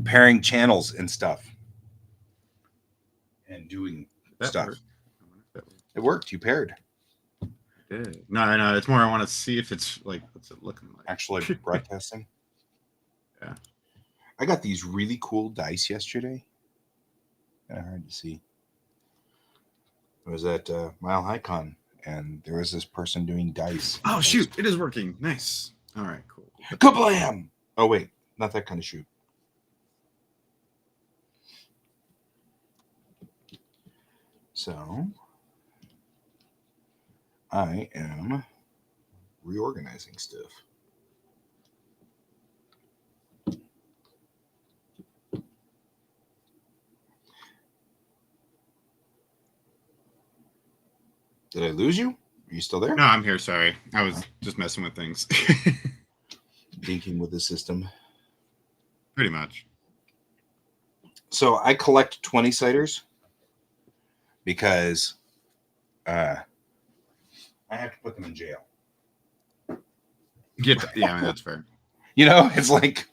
pairing channels and stuff and doing That stuff. worked. I wonder if that worked. It worked. You paired. Did. No, no. It's more. I want to see if it's like what's it looking Actually like. broadcasting. Yeah. I got these really cool dice yesterday. Kind of hard to see. It was at Mile High Con, and there was this person doing dice. Oh shoot! It is working. Nice. All right. Cool. Kablam! Oh wait, not that kind of shoot. So I am reorganizing stuff. Did I lose you? Are you still there? No, I'm here. Sorry, I was just messing with things. Dinking with the system. Pretty much. So I collect 20-siders because I have to put them in jail. Yeah, I mean, that's fair. You know, it's like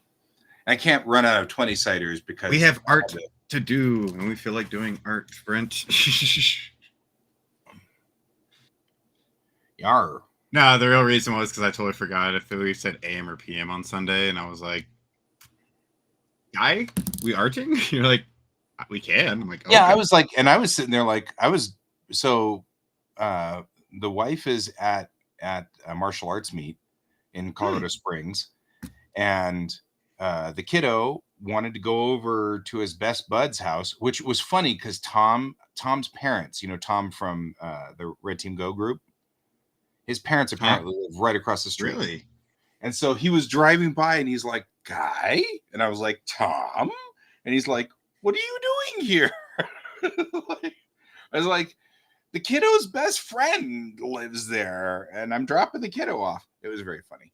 I can't run out of 20-siders because We have art to do, and we feel like doing art, Brent. Yar. No, the real reason was because I totally forgot if we said AM or PM on Sunday, and I was like, "Guy, we arting?" You're like, "We can." I'm like, yeah, okay. I was like, and I was sitting there like, I was so. The wife is at a martial arts meet in Colorado Springs, and the kiddo wanted to go over to his best bud's house, which was funny because Tom's parents, you know, Tom from the Red Team Go group, his parents apparently live right across the street. Really? And so he was driving by and he's like, Guy? And I was like, Tom? And he's like, what are you doing here? I was like, the kiddo's best friend lives there and I'm dropping the kiddo off. It was very funny.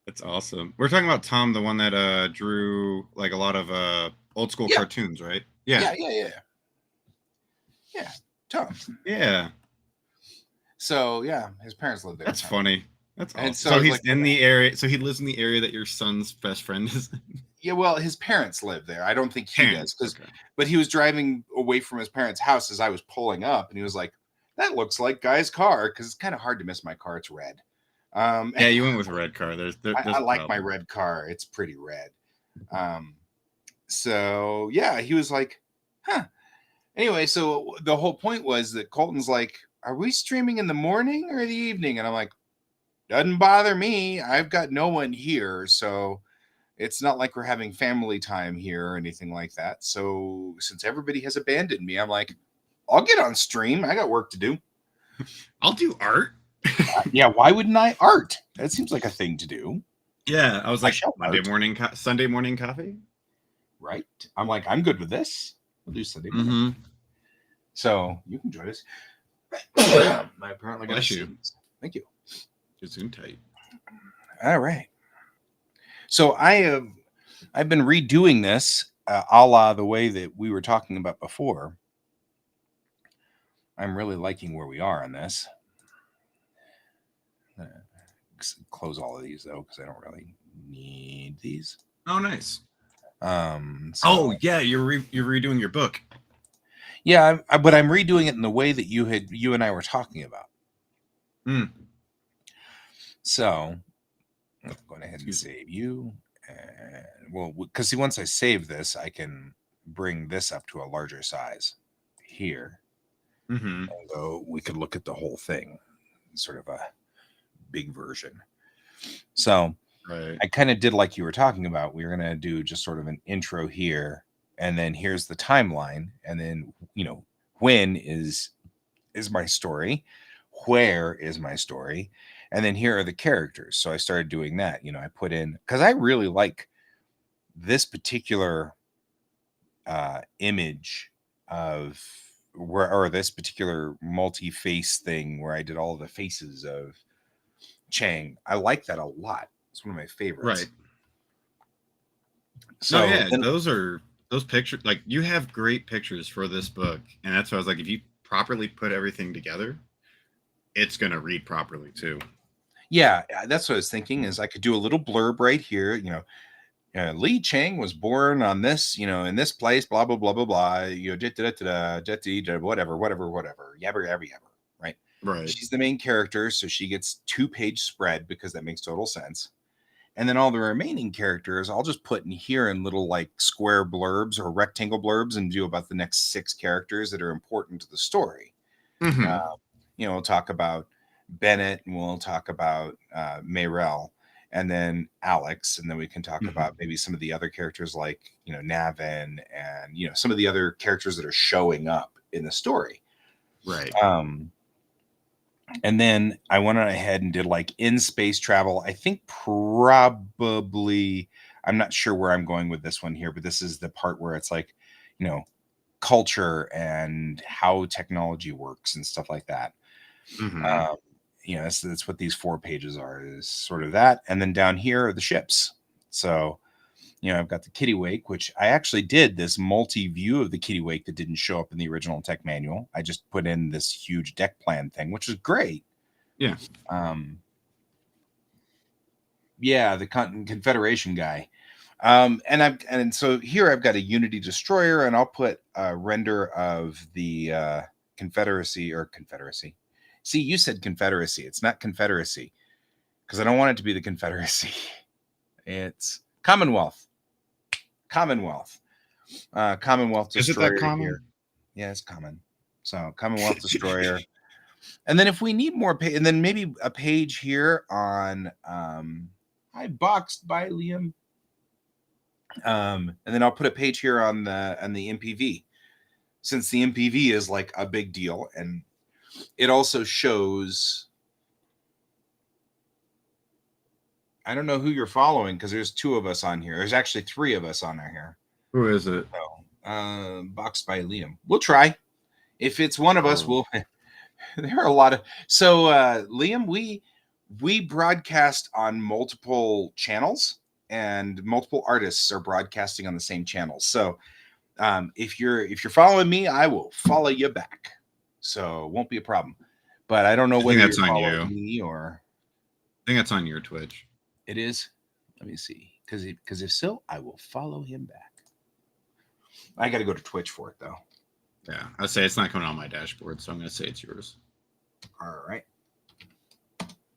That's awesome. We're talking about Tom, the one that drew like a lot of old school cartoons, right? Yeah, Tom. Yeah. So yeah, his parents live there. That's funny. That's awesome. And so he's like, in the area. So he lives in the area that your son's best friend is in. Yeah, well, his parents live there. I don't think he does. But he was driving away from his parents' house as I was pulling up, and he was like, that looks like Guy's car, because it's kind of hard to miss my car. It's red. Yeah, you went with a red car. I like my red car. It's pretty red. So yeah, he was like, huh. Anyway, so the whole point was that Colton's like, are we streaming in the morning or the evening? And I'm like, doesn't bother me. I've got no one here, so it's not like we're having family time here or anything like that. So since everybody has abandoned me, I'm like, I'll get on stream. I got work to do. I'll do art. Yeah, why wouldn't I art? That seems like a thing to do. Yeah, I was like, Sunday morning coffee. Right. I'm like, I'm good with this. We'll do Sunday morning. Mm-hmm. So you can join us. I apparently got you. Thank you. You're Zoom tight. All right. So I've been redoing this a la the way that we were talking about before. I'm really liking where we are on this. Close all of these though, because I don't really need these. Oh, nice. Oh yeah, you're redoing your book. Yeah, but I'm redoing it in the way that you and I were talking about. So I'm going ahead and save you. And well, because see, once I save this, I can bring this up to a larger size here. Mm-hmm. Although we could look at the whole thing, sort of a big version. So right. I kind of did like you were talking about. We were going to do just sort of an intro here, and then here's the timeline, and then when is my story, where is my story, and then here are the characters. So I started doing that. I put in, because I really like this particular image of or this particular multi-face thing where I did all the faces of Chang. I like that a lot. It's one of my favorites. Right. So yeah, those pictures, like, you have great pictures for this book, and that's why I was like, if you properly put everything together, it's gonna read properly too. Yeah, that's what I was thinking. Is I could do a little blurb right here. Li Chang was born on this, in this place, blah, blah, blah, blah, blah, whatever, yabber, yabber, yabber, right? Right. She's the main character, so she gets 2-page spread because that makes total sense. And then all the remaining characters, I'll just put in here in little like square blurbs or rectangle blurbs and do about the next 6 characters that are important to the story. We'll talk about Bennett and we'll talk about Mayrel and then Alex. And then we can talk about maybe some of the other characters like, Navin and, some of the other characters that are showing up in the story. Right. And then I went ahead and did like in space travel. I think probably, I'm not sure where I'm going with this one here, but this is the part where it's like, culture and how technology works and stuff like that. That's what these 4 pages are, is sort of that. And then down here are the ships. So, I've got the QuaCk, which I actually did this multi-view of the QuaCk that didn't show up in the original tech manual. I just put in this huge deck plan thing, which is great. Yeah. The Confederation guy. And so here I've got a Unity destroyer, and I'll put a render of the Confederacy. See, you said Confederacy. It's not Confederacy because I don't want it to be the Confederacy. It's Commonwealth. Commonwealth destroyer. Is it that common? Here. Yeah, it's common. So Commonwealth destroyer. And then if we need more page, and then maybe a page here on I boxed by Liam. And then I'll put a page here on the MPV, since the MPV is like a big deal, and it also shows. I don't know who you're following because there's 2 of us on here. There's actually 3 of us on here. Who is it? So, boxed by Liam. We'll try. If it's one of us, we'll. There are a lot of. So, Liam, we broadcast on multiple channels, and multiple artists are broadcasting on the same channels. So, if you're following me, I will follow you back. So, it won't be a problem. But I don't know whether you're following me or. I think that's on your Twitch. It is. Let me see. Because if so, I will follow him back. I got to go to Twitch for it, though. Yeah, I'd say it's not coming on my dashboard, so I'm going to say it's yours. All right.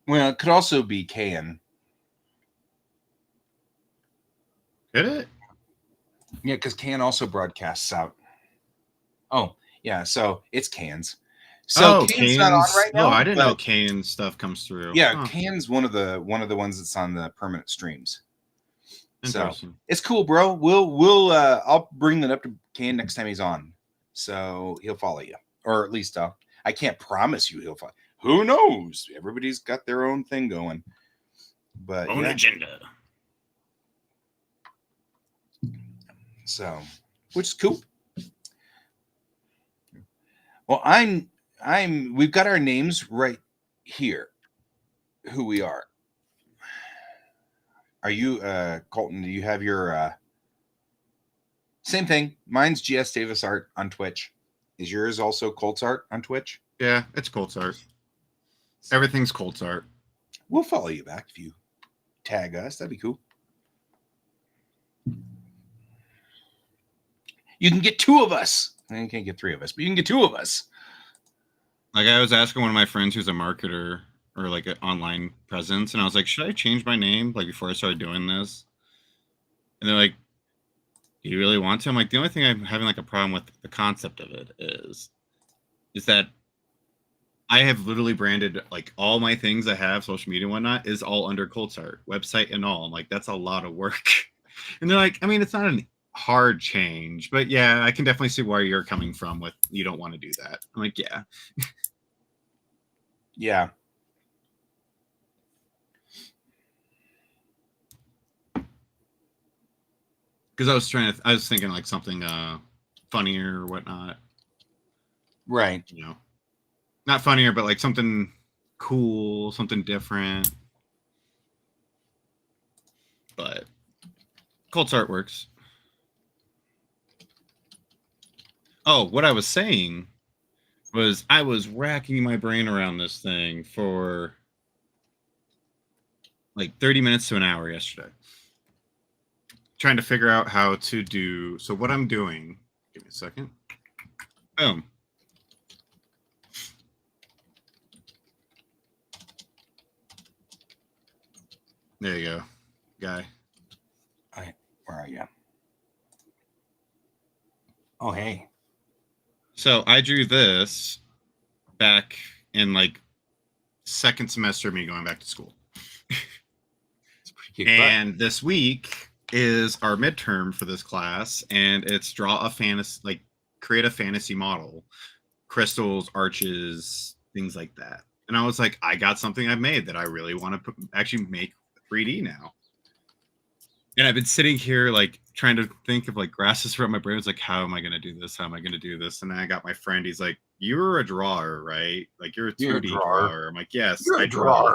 Well, it could also be Can. Could it? Yeah, because Can also broadcasts out. Oh, yeah. So it's Can's. So Kane's not on right now. Oh, I didn't know Kane's stuff comes through. Yeah, Kane's one of the ones that's on the permanent streams. So it's cool, bro. We'll I'll bring that up to Kane next time he's on. So he'll follow you. Or at least I can't promise you he'll follow. Who knows? Everybody's got their own thing going. But own agenda. So, which is cool. Well, we've got our names right here, who we are. Are you, Colton, do you have your, same thing. Mine's GS Davis Art on Twitch. Is yours also Colts Art on Twitch? Yeah, it's Colts Art. Everything's Colts Art. We'll follow you back if you tag us. That'd be cool. You can get 2 of us. You can't get 3 of us, but you can get 2 of us. Like I was asking one of my friends who's a marketer or like an online presence, and I was like, should I change my name like before I started doing this? And they're like, do you really want to? I'm like, the only thing I'm having like a problem with the concept of it is that I have literally branded like all my things I have, social media and whatnot, is all under Colts Art, website and all. I'm like, that's a lot of work. And they're like, I mean, it's not an hard change, but yeah, I can definitely see where you're coming from with you don't want to do that. I'm like, yeah. Yeah. Because I was thinking like something funnier or whatnot. Right. You know, not funnier, but like something cool, something different. But Colts Art works. Oh, what I was saying was I was racking my brain around this thing for like 30 minutes to an hour yesterday. trying to figure out how to do. So what I'm doing. Give me a second. Boom. There you go, guy. Where are you? Oh, hey. So I drew this back in like second semester of me going back to school. It's pretty cute. And this week is our midterm for this class, and it's draw a fantasy, like create a fantasy model, crystals, arches, things like that. And I was like, I got something I've made that I really want to actually make 3D now. And I've been sitting here like trying to think of like grasses throughout my brain. It's like, how am I going to do this? How am I going to do this? And then I got my friend. He's like, you're a drawer, right? Like you're a 2D drawer. I'm like, yes, I draw.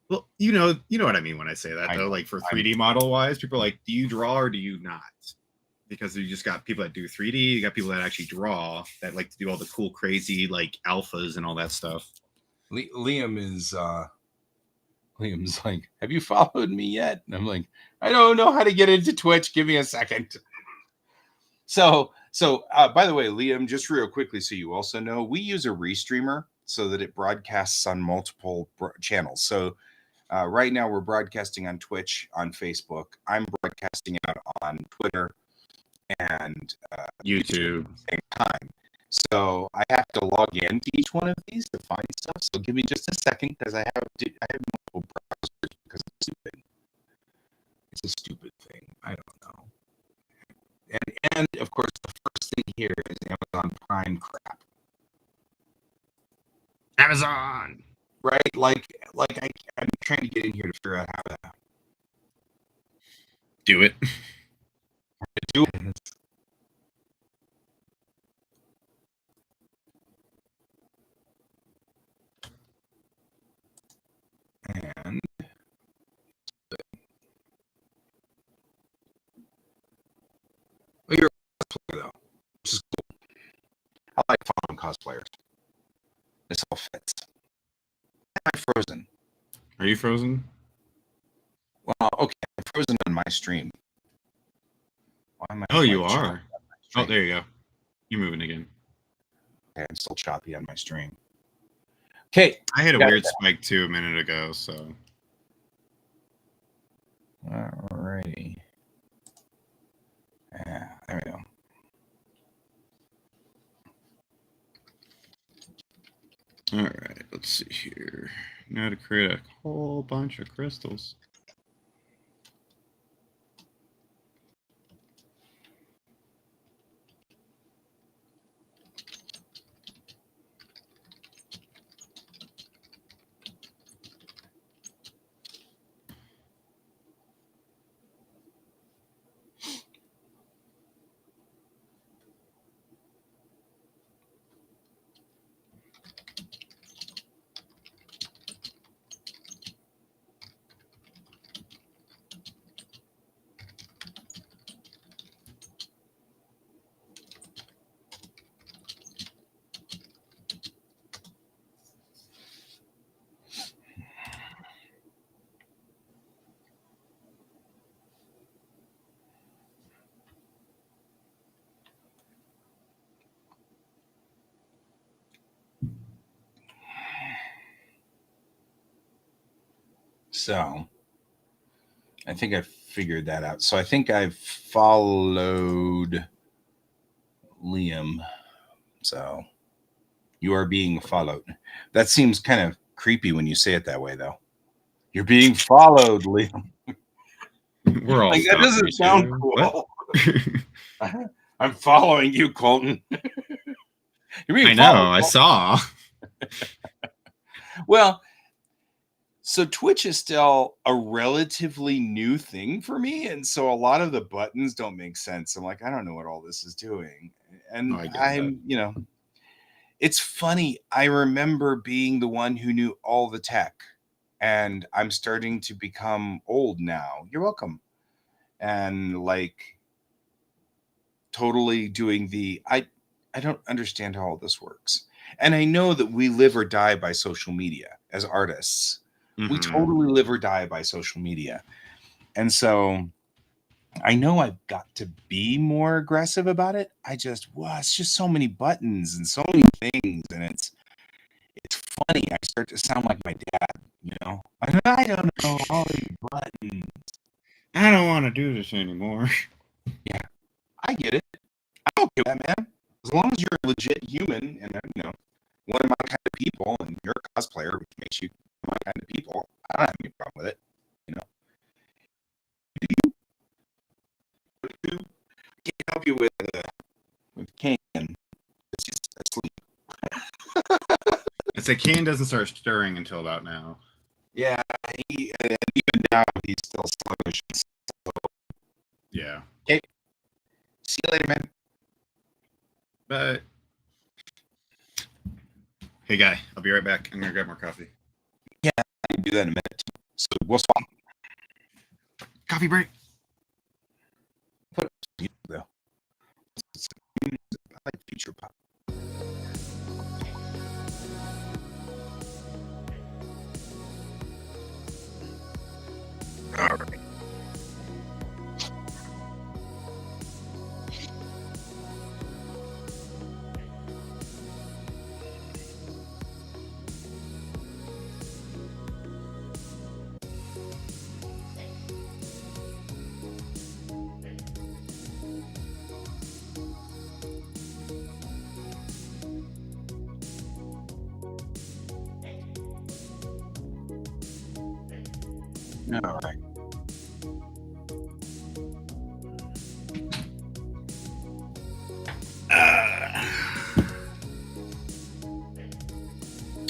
Well, you know what I mean when I say that, though. Like for 3D model wise, people are like, do you draw or do you not? Because you just got people that do 3D, you got people that actually draw, that like to do all the cool, crazy like alphas and all that stuff. Liam's like, have you followed me yet? And I'm like, I don't know how to get into Twitch. Give me a second. So by the way, Liam, just real quickly, so you also know, we use a restreamer so that it broadcasts on multiple channels. So right now we're broadcasting on Twitch, on Facebook. I'm broadcasting out on Twitter and YouTube at the same time. So I have to log into each one of these to find stuff. So give me just a second, because I have multiple browsers, because it's stupid. It's a stupid thing. I don't know. And of course, the first thing here is Amazon Prime crap. Amazon, right? Like I'm trying to get in here to figure out how to do it. Do it. And you're a cosplayer, though, which is cool. I like following cosplayers. This all fits. Am I frozen? Are you frozen? Well, okay, I'm frozen on my stream. Why am I? Oh, you are. Oh, there you go. You're moving again. Okay, I'm still choppy on my stream. Okay. I had a weird spike too a minute ago, so. Alrighty. Yeah, there we go. All right, let's see here. Now to create a whole bunch of crystals. So I think I figured that out. So I think I've followed Liam. So you are being followed. That seems kind of creepy when you say it that way, though. You're being followed, Liam. We're all like, that doesn't sound cool. I'm following you, Colton. You're being I know, followed, I saw. Well, so Twitch is still a relatively new thing for me, and so a lot of the buttons don't make sense. I'm like, I don't know what all this is doing. And it's funny. I remember being the one who knew all the tech, and I'm starting to become old now. You're welcome. And like totally doing I don't understand how all this works. And I know that we live or die by social media as artists. We totally live or die by social media. And so I know I've got to be more aggressive about it. It's just so many buttons and so many things, and it's funny. I start to sound like my dad, you know. I don't know all these buttons. I don't want to do this anymore. Yeah, I get it. I'm okay with that, man. As long as you're a legit human and you know one of my kind of people, and you're a cosplayer, which makes you my kind of people, I don't have any problem with it. You know, do can't help you with King. It's just asleep. It's like Kane doesn't start stirring until about now. Yeah, and even now he's still sluggish. So, Yeah. okay. See you later, man. But hey, guy, I'll be right back. I'm gonna grab more coffee. Yeah, I can do that in a minute. So we'll swap. Coffee break. Put it to music, though. I like future pop. All right. All right.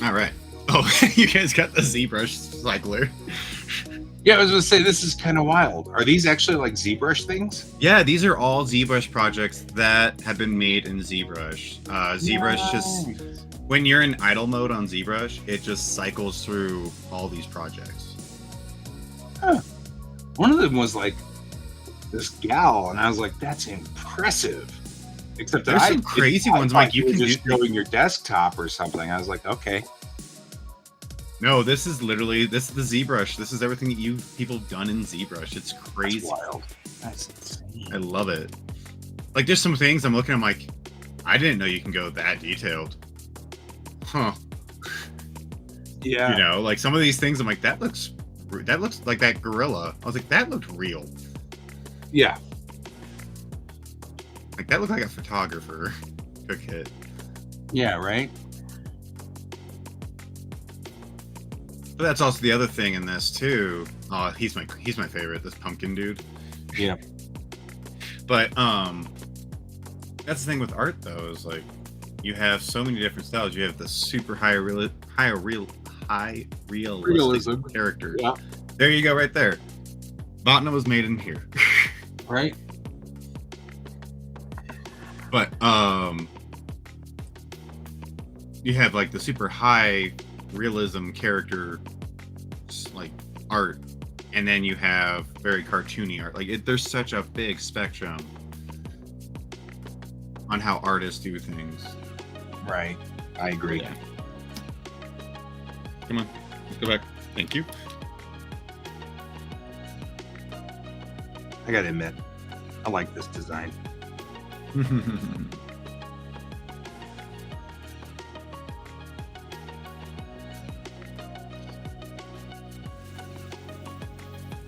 All right. Oh, you guys got the ZBrush cycler. Yeah, I was going to say, this is kind of wild. Are these actually like ZBrush things? Yeah, these are all ZBrush projects that have been made in ZBrush. ZBrush just, when you're in idle mode on ZBrush, it just cycles through all these projects. Huh. One of them was like this gal, and I was like, that's impressive. Except that there's some crazy ones, Mike. You can just showing your desktop or something. I was like, okay. No, this is the ZBrush. This is everything that you people done in ZBrush. It's crazy. That's wild. That's insane. I love it. Like, there's some things I'm looking. I'm like, I didn't know you can go that detailed. Huh. Yeah. You know, like some of these things, I'm like, that looks like that gorilla. I was like, that looked real. Yeah. Like that looked like a photographer took it. Yeah. Right. But that's also the other thing in this too. Oh, he's my favorite. This pumpkin dude. Yeah. But that's the thing with art though, is like you have so many different styles. You have the super high realism characters. Yeah. There you go, right there. Botna was made in here. Right. But you have like the super high realism character like art, and then you have very cartoony art. Like there's such a big spectrum on how artists do things. Right. I agree. Yeah. Come on, let's go back. Thank you. I gotta admit, I like this design.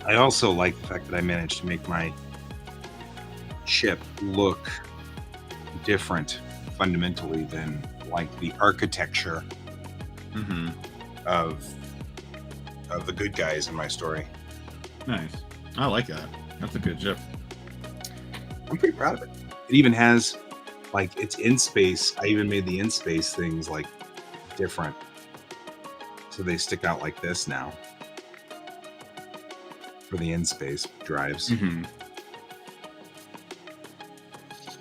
I also like the fact that I managed to make my ship look different fundamentally than like the architecture of the good guys in my story. Nice. I like that. That's a good ship. I'm pretty proud of it. It even has like it's in space. I even made the in space things like different. So they stick out like this now for the in space drives.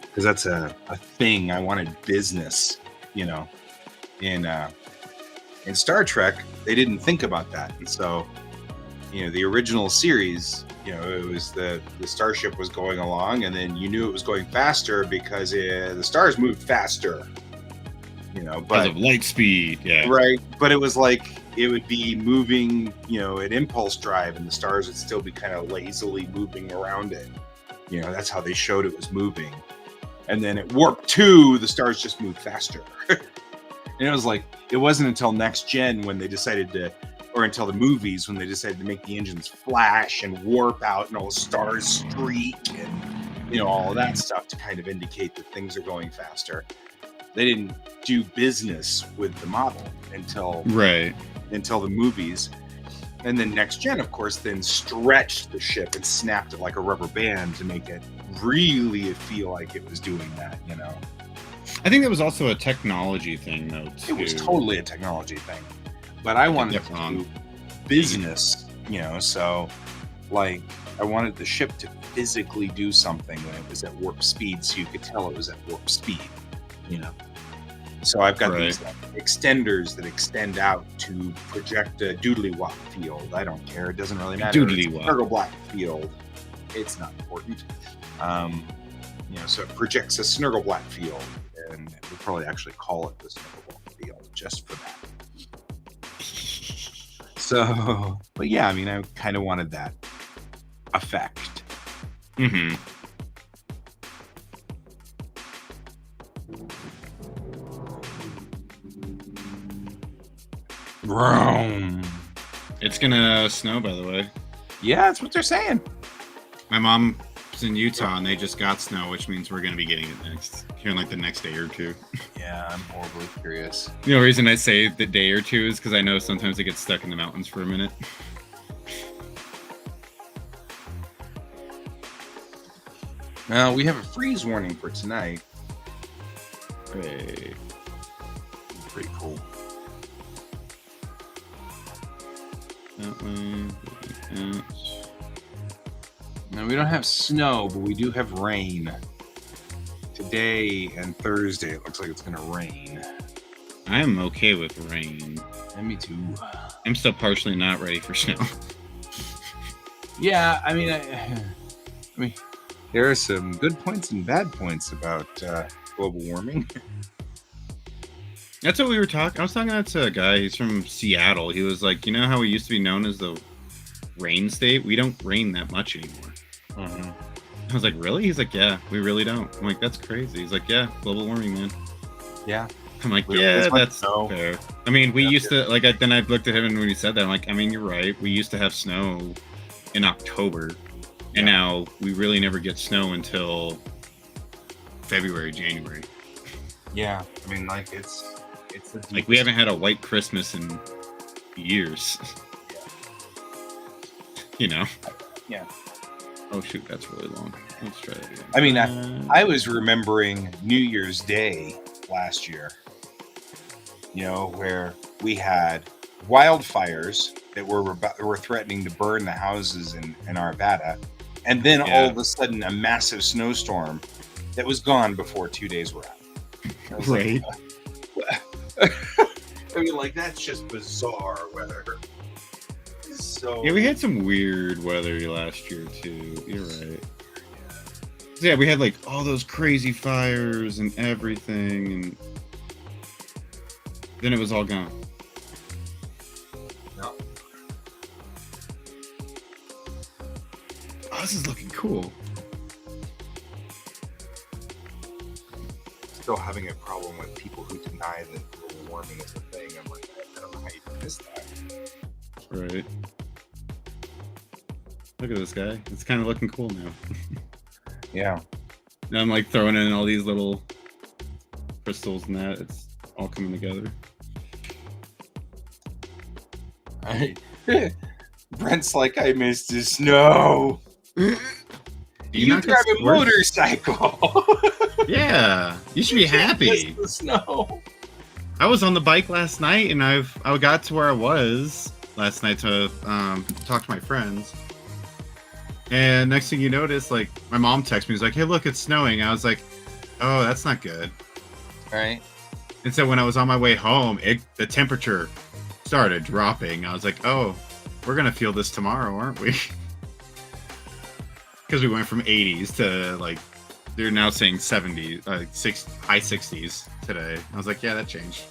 Because that's a thing I wanted business, you know. In Star Trek, they didn't think about that. And so, you know, the original series, you know, it was the starship was going along, and then you knew it was going faster because the stars moved faster, you know, because of light speed. Yeah. Right. But it was like it would be moving, you know, an impulse drive, and the stars would still be kind of lazily moving around it. That's how they showed it was moving. And then at warp 2, the stars just moved faster. And it was like, it wasn't until next gen when they decided to, or until the movies when they decided to make the engines flash and warp out and all the stars streak and all of that stuff to kind of indicate that things are going faster. They didn't do business with the model until the movies. And then next gen, of course, then stretched the ship and snapped it like a rubber band to make it really feel like it was doing that, I think that was also a technology thing, though, too. It was totally a technology thing. But I wanted to do business, so, like, I wanted the ship to physically do something when it was at warp speed, so you could tell it was at warp speed, So I've got these extenders that extend out to project a doodly wop field. I don't care. It doesn't really matter. Doodly wop. Snuggle black field. It's not important. So it projects a snuggle black field, and we'll probably actually call it the snuggle black field just for that. So, but yeah, I mean, I kind of wanted that effect. Mm-hmm. Vroom. It's gonna snow, by the way. Yeah, that's what they're saying. My mom's in Utah, and they just got snow, which means we're gonna be getting it here in like the next day or two. Yeah, I'm horribly curious. The only reason I say the day or two is because I know sometimes it gets stuck in the mountains for a minute. Now we have a freeze warning for tonight. Hey. Pretty cool. That way. That. Now we don't have snow, but we do have rain. Today and Thursday, it looks like it's going to rain. I am okay with rain. And me too. I'm still partially not ready for snow. Yeah, I mean, there are some good points and bad points about global warming. That's what we were talking. I was talking to a guy. He's from Seattle. He was like, you know how we used to be known as the rain state? We don't rain that much anymore. I was like, really? He's like, yeah, we really don't. I'm like, that's crazy. He's like, yeah, global warming, man. Yeah. I'm like, yeah, that's fair. I mean, we used to, like, then I looked at him and when he said that, I'm like, I mean, you're right. We used to have snow in October, and now we really never get snow until February, January. Yeah. I mean, like, it's like, we haven't had a white Christmas in years. Yeah. Yeah. Oh, shoot, that's really long. Let's try that again. I mean, I was remembering New Year's Day last year, where we had wildfires that were threatening to burn the houses in Arvada, and then all of a sudden a massive snowstorm that was gone before 2 days were out. Right. I mean, like, that's just bizarre weather. So yeah, we had some weird weather last year too. You're right. Yeah, we had like all those crazy fires and everything, and then it was all gone. No. Oh, this is looking cool. Still having a problem with people who deny that global warming is a thing. I'm like, I don't know how you missed that. Right. Look at this guy. It's kind of looking cool now. Yeah. Now I'm like throwing in all these little crystals and that. It's all coming together. Brent's like, I missed the snow. You drive a motorcycle. Yeah, you should be happy. The snow. I was on the bike last night, and I got to where I was last night to talk to my friends. And next thing you notice, like, my mom texted me, was like, hey, look, it's snowing. I was like, oh, that's not good. Right. And so when I was on my way home, the temperature started dropping. I was like, oh, we're going to feel this tomorrow, aren't we? Because we went from 80s to, like, they're now saying 70s, high 60s today. I was like, yeah, that changed.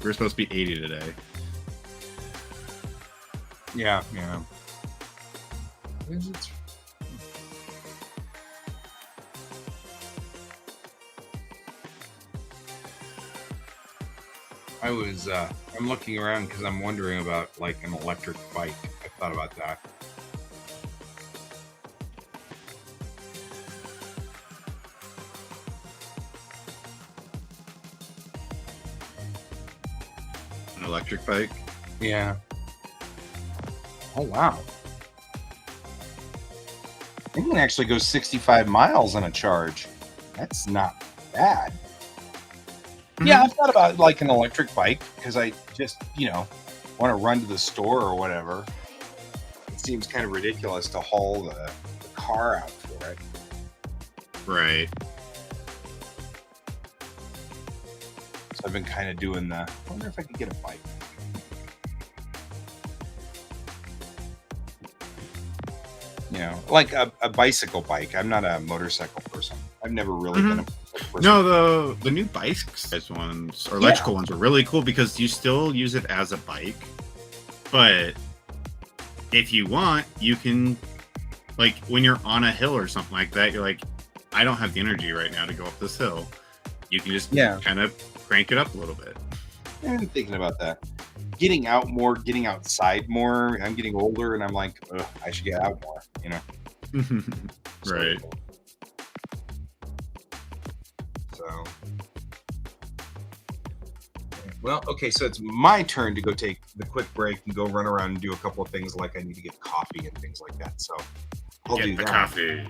We were supposed to be 80 today. Yeah. I'm looking around because I'm wondering about like an electric bike. I thought about that. An electric bike. Yeah. Oh wow. It can actually go 65 miles on a charge. That's not bad. Yeah, I've thought about like an electric bike because I just, want to run to the store or whatever. It seems kind of ridiculous to haul the car out for it. Right. So I've been kind of doing I wonder if I could get a bike. Like a bicycle bike. I'm not a motorcycle person. I've never really been a motorcycle person. No, the new bikes ones or electrical ones are really cool because you still use it as a bike, but if you want, you can, like when you're on a hill or something like that, you're like, I don't have the energy right now to go up this hill. You can just kind of crank it up a little bit. I'm thinking about that. Getting out more, getting outside more. I'm getting older, and I'm like, ugh, I should get out more. Right. So, well, okay. So it's my turn to go take the quick break and go run around and do a couple of things, like I need to get coffee and things like that. So I'll do that. Coffee.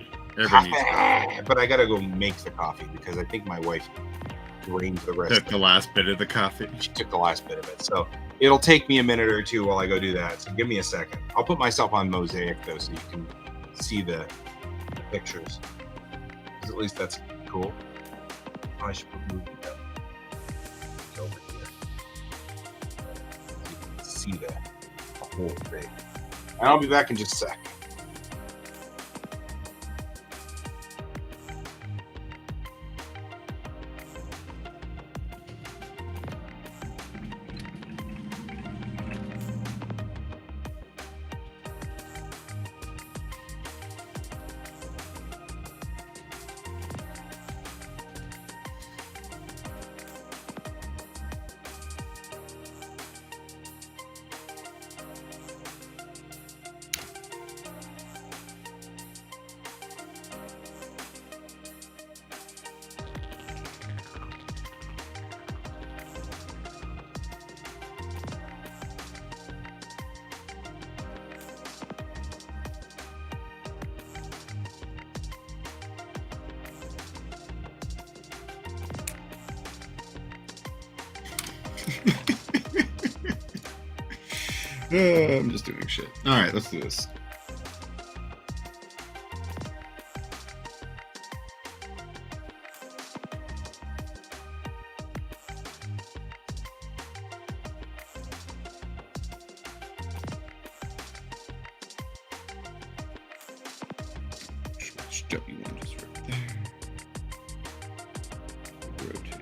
But I gotta go make the coffee because I think my wife drained the rest. Took the last bit of the coffee. She took the last bit of it. So it'll take me a minute or two while I go do that. So give me a second. I'll put myself on Mosaic though, so you can see the pictures. Because at least that's cool. Oh, I should put movie down. It's over here. So you can see the whole thing. And I'll be back in just a sec. I'm just doing shit. All right, let's do this. W1 just right there. Rotate.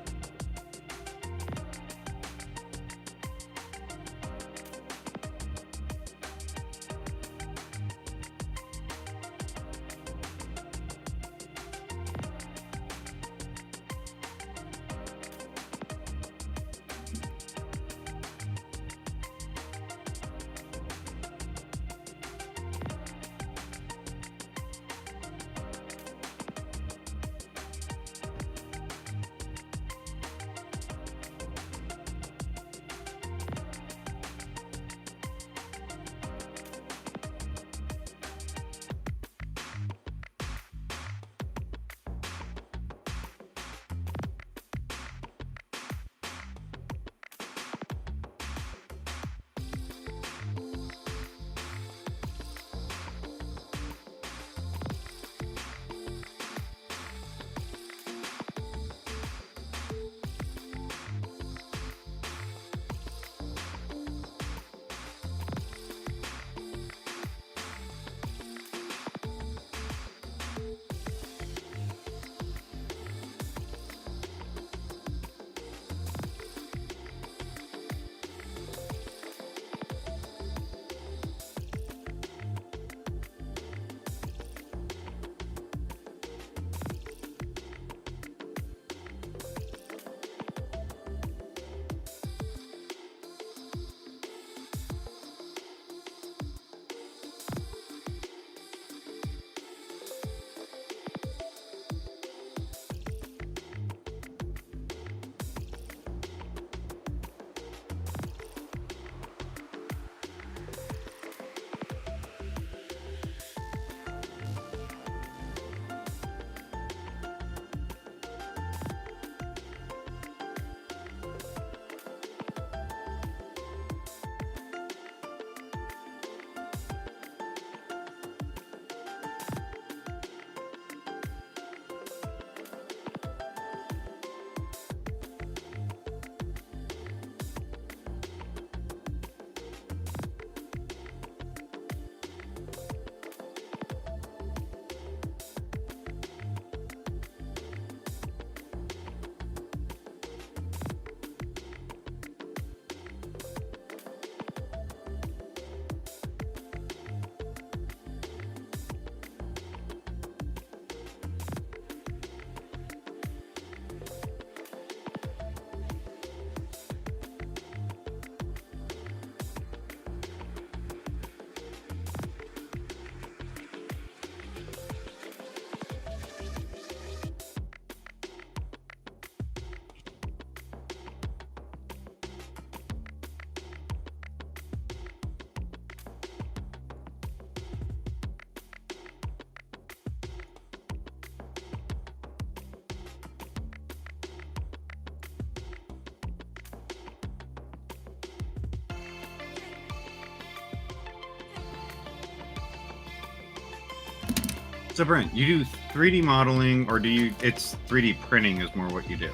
So Brent, you do 3D modeling, or do you? It's 3D printing is more what you do.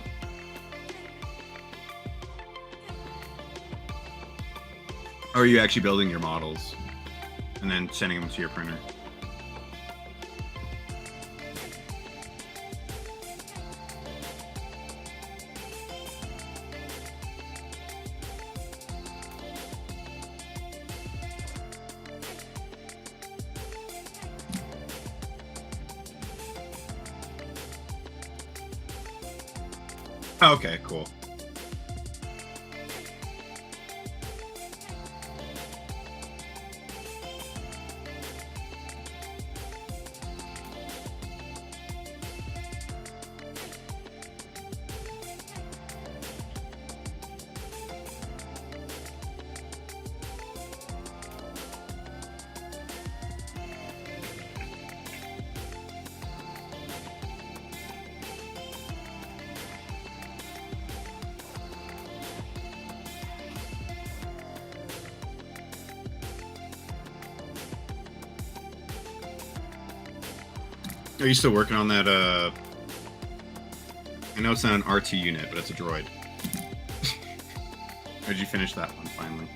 Or are you actually building your models and then sending them to your printer? Okay, cool. Are you still working on that? I know it's not an RT unit, but it's a droid. Or did you finish that one finally?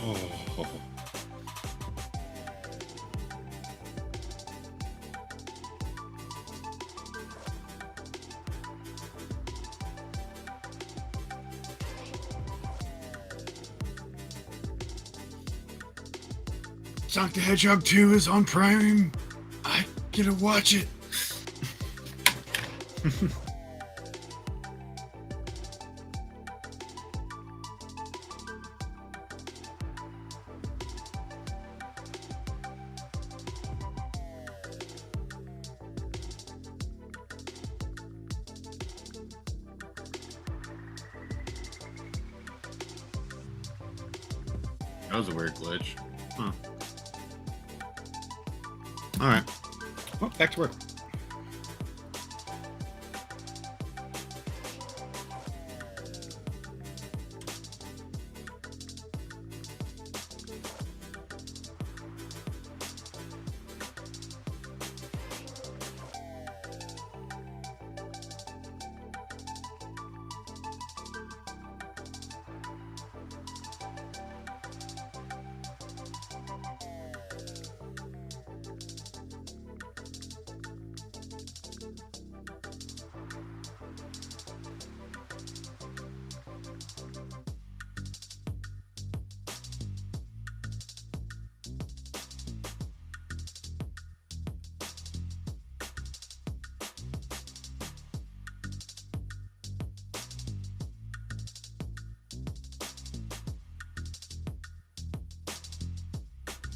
Oh. Sonic the Hedgehog 2 is on Prime. I get to watch it. That was a weird glitch. Huh. Alright. Well, back to work.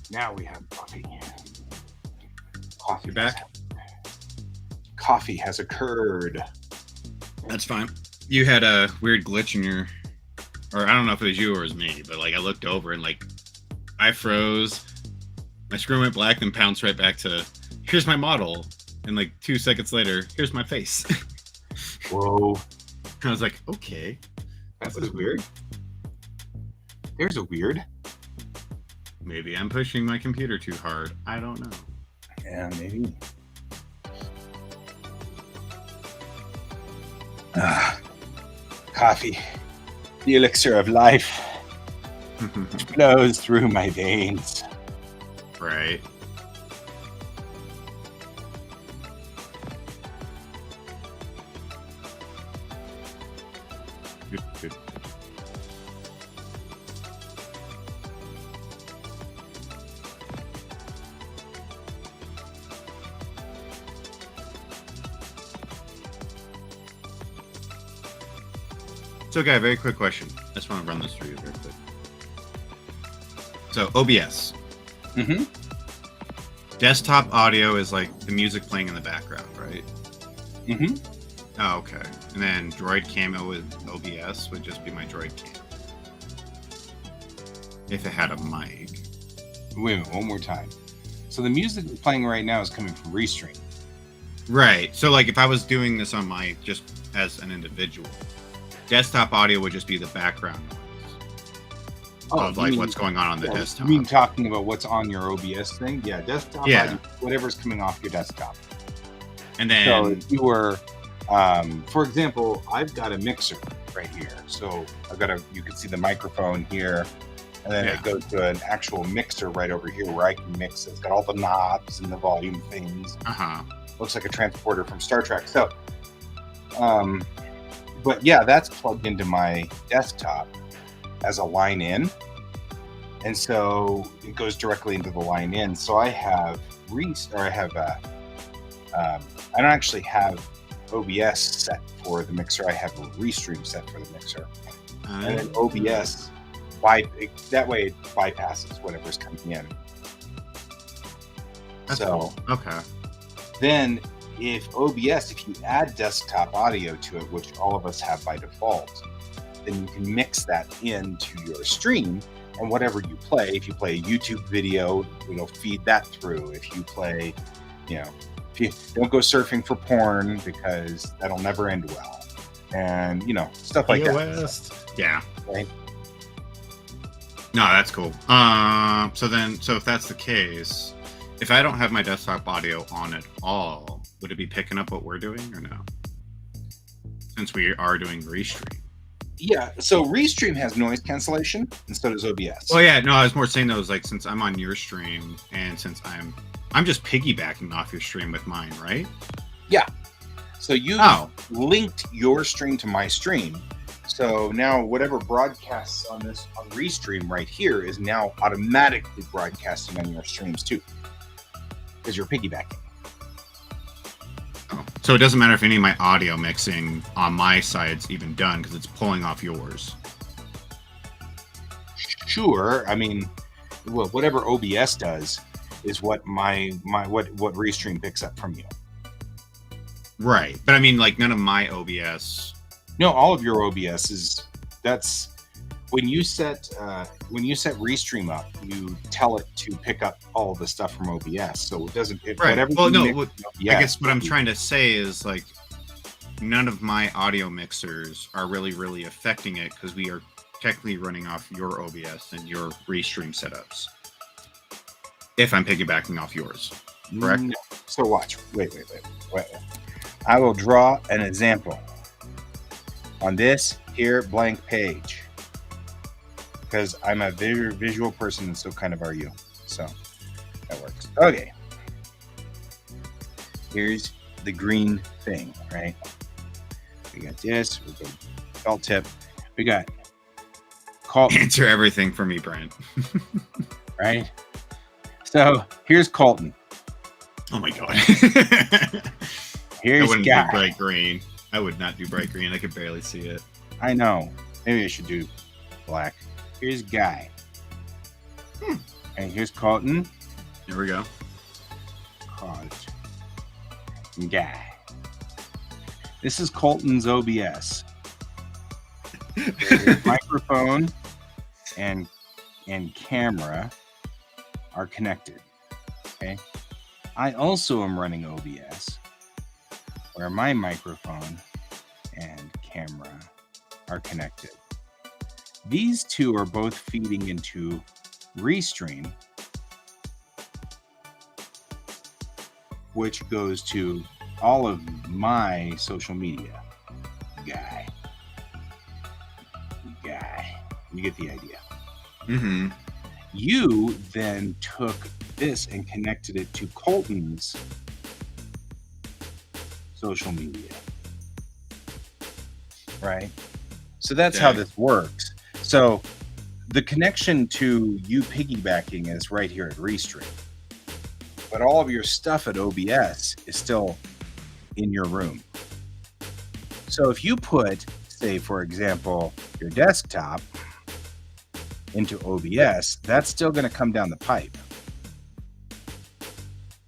Now we have coffee. Coffee. You're back? Coffee has occurred. That's fine. you had a weird glitch in your, or I don't know if it was you or it was me, but like I looked over and like I froze, my screen went black, then bounced right back to here's my model, and like 2 seconds later, here's my face. Whoa, I was like, okay, that that was weird. There's a weird. Maybe I'm pushing my computer too hard. I don't know. Yeah, maybe. Coffee, the elixir of life, flows through my veins. Right. Good. So, guy, very quick question. I just want to run this through you very quick. So, OBS. Mm-hmm. Desktop audio is like the music playing in the background, right? Mm-hmm. Oh, okay. And then Droid Camo with OBS would just be my Droid Cam. If it had a mic. Wait a minute, one more time. So the music that's playing right now is coming from Restream. Right. So, like, if I was doing this on my, just as an individual, desktop audio would just be the background noise of, like, what's going on the desktop. You mean talking about what's on your OBS thing? Yeah, desktop audio, whatever's coming off your desktop. And then... So if you were, for example, I've got a mixer right here. So I've got you can see the microphone here. And then it goes to an actual mixer right over here where I can mix it. It's got all the knobs and the volume things. Looks like a transporter from Star Trek. So, but yeah, that's plugged into my desktop as a line in. And so it goes directly into the line in. So I have I don't actually have OBS set for the mixer. I have a Restream set for the mixer. And then OBS, that way it bypasses whatever's coming in. That's cool. Okay. Then if you add desktop audio to it, which all of us have by default, then you can mix that into your stream, and whatever you play, if you play a YouTube video, feed that through. If you play, if you don't go surfing for porn because that'll never end well. And, stuff like that. Yeah. Right. No, that's cool. So if that's the case, if I don't have my desktop audio on at all, would it be picking up what we're doing or no? Since we are doing Restream. Yeah, so Restream has noise cancellation, and so does OBS. Oh yeah, no, I was more saying that was like, since I'm on your stream, and since I'm just piggybacking off your stream with mine, right? Yeah. So you linked your stream to my stream. So now whatever broadcasts on Restream right here is now automatically broadcasting on your streams too, because you're piggybacking. Oh. So it doesn't matter if any of my audio mixing on my side's even done because it's pulling off yours. Sure. I mean, whatever OBS does is what what Restream picks up from you. Right. But I mean, like, none of my OBS. No, all of your OBS that's when you set Restream up, you tell it to pick up all the stuff from OBS. So it doesn't. Right. Well, no. I guess what I'm trying to say is, like, none of my audio mixers are really affecting it because we are technically running off your OBS and your Restream setups. If I'm piggybacking off yours, correct? So watch. Wait. I will draw an example on this here blank page because I'm a very visual person, and so kind of are you. So that works. Okay. Here's the green thing, right? We got this. We got felt tip. We got Colton. Answer everything for me, Brian. Right? So here's Colton. Oh my god. Here's I wouldn't Guy. do bright green. I would not do bright green. I could barely see it. I know. Maybe I should do black. Here's Guy. And here's Colton. Here we go. Guy. This is Colton's OBS. The microphone and camera are connected. Okay. I also am running OBS, where my microphone and camera are connected. These two are both feeding into Restream, which goes to all of my social media. Guy. You get the idea. Mm-hmm. You then took this and connected it to Colton's social media. Right? So that's how this works. So the connection to you piggybacking is right here at Restream. But all of your stuff at OBS is still in your room. So if you put, say, for example, your desktop into OBS, that's still going to come down the pipe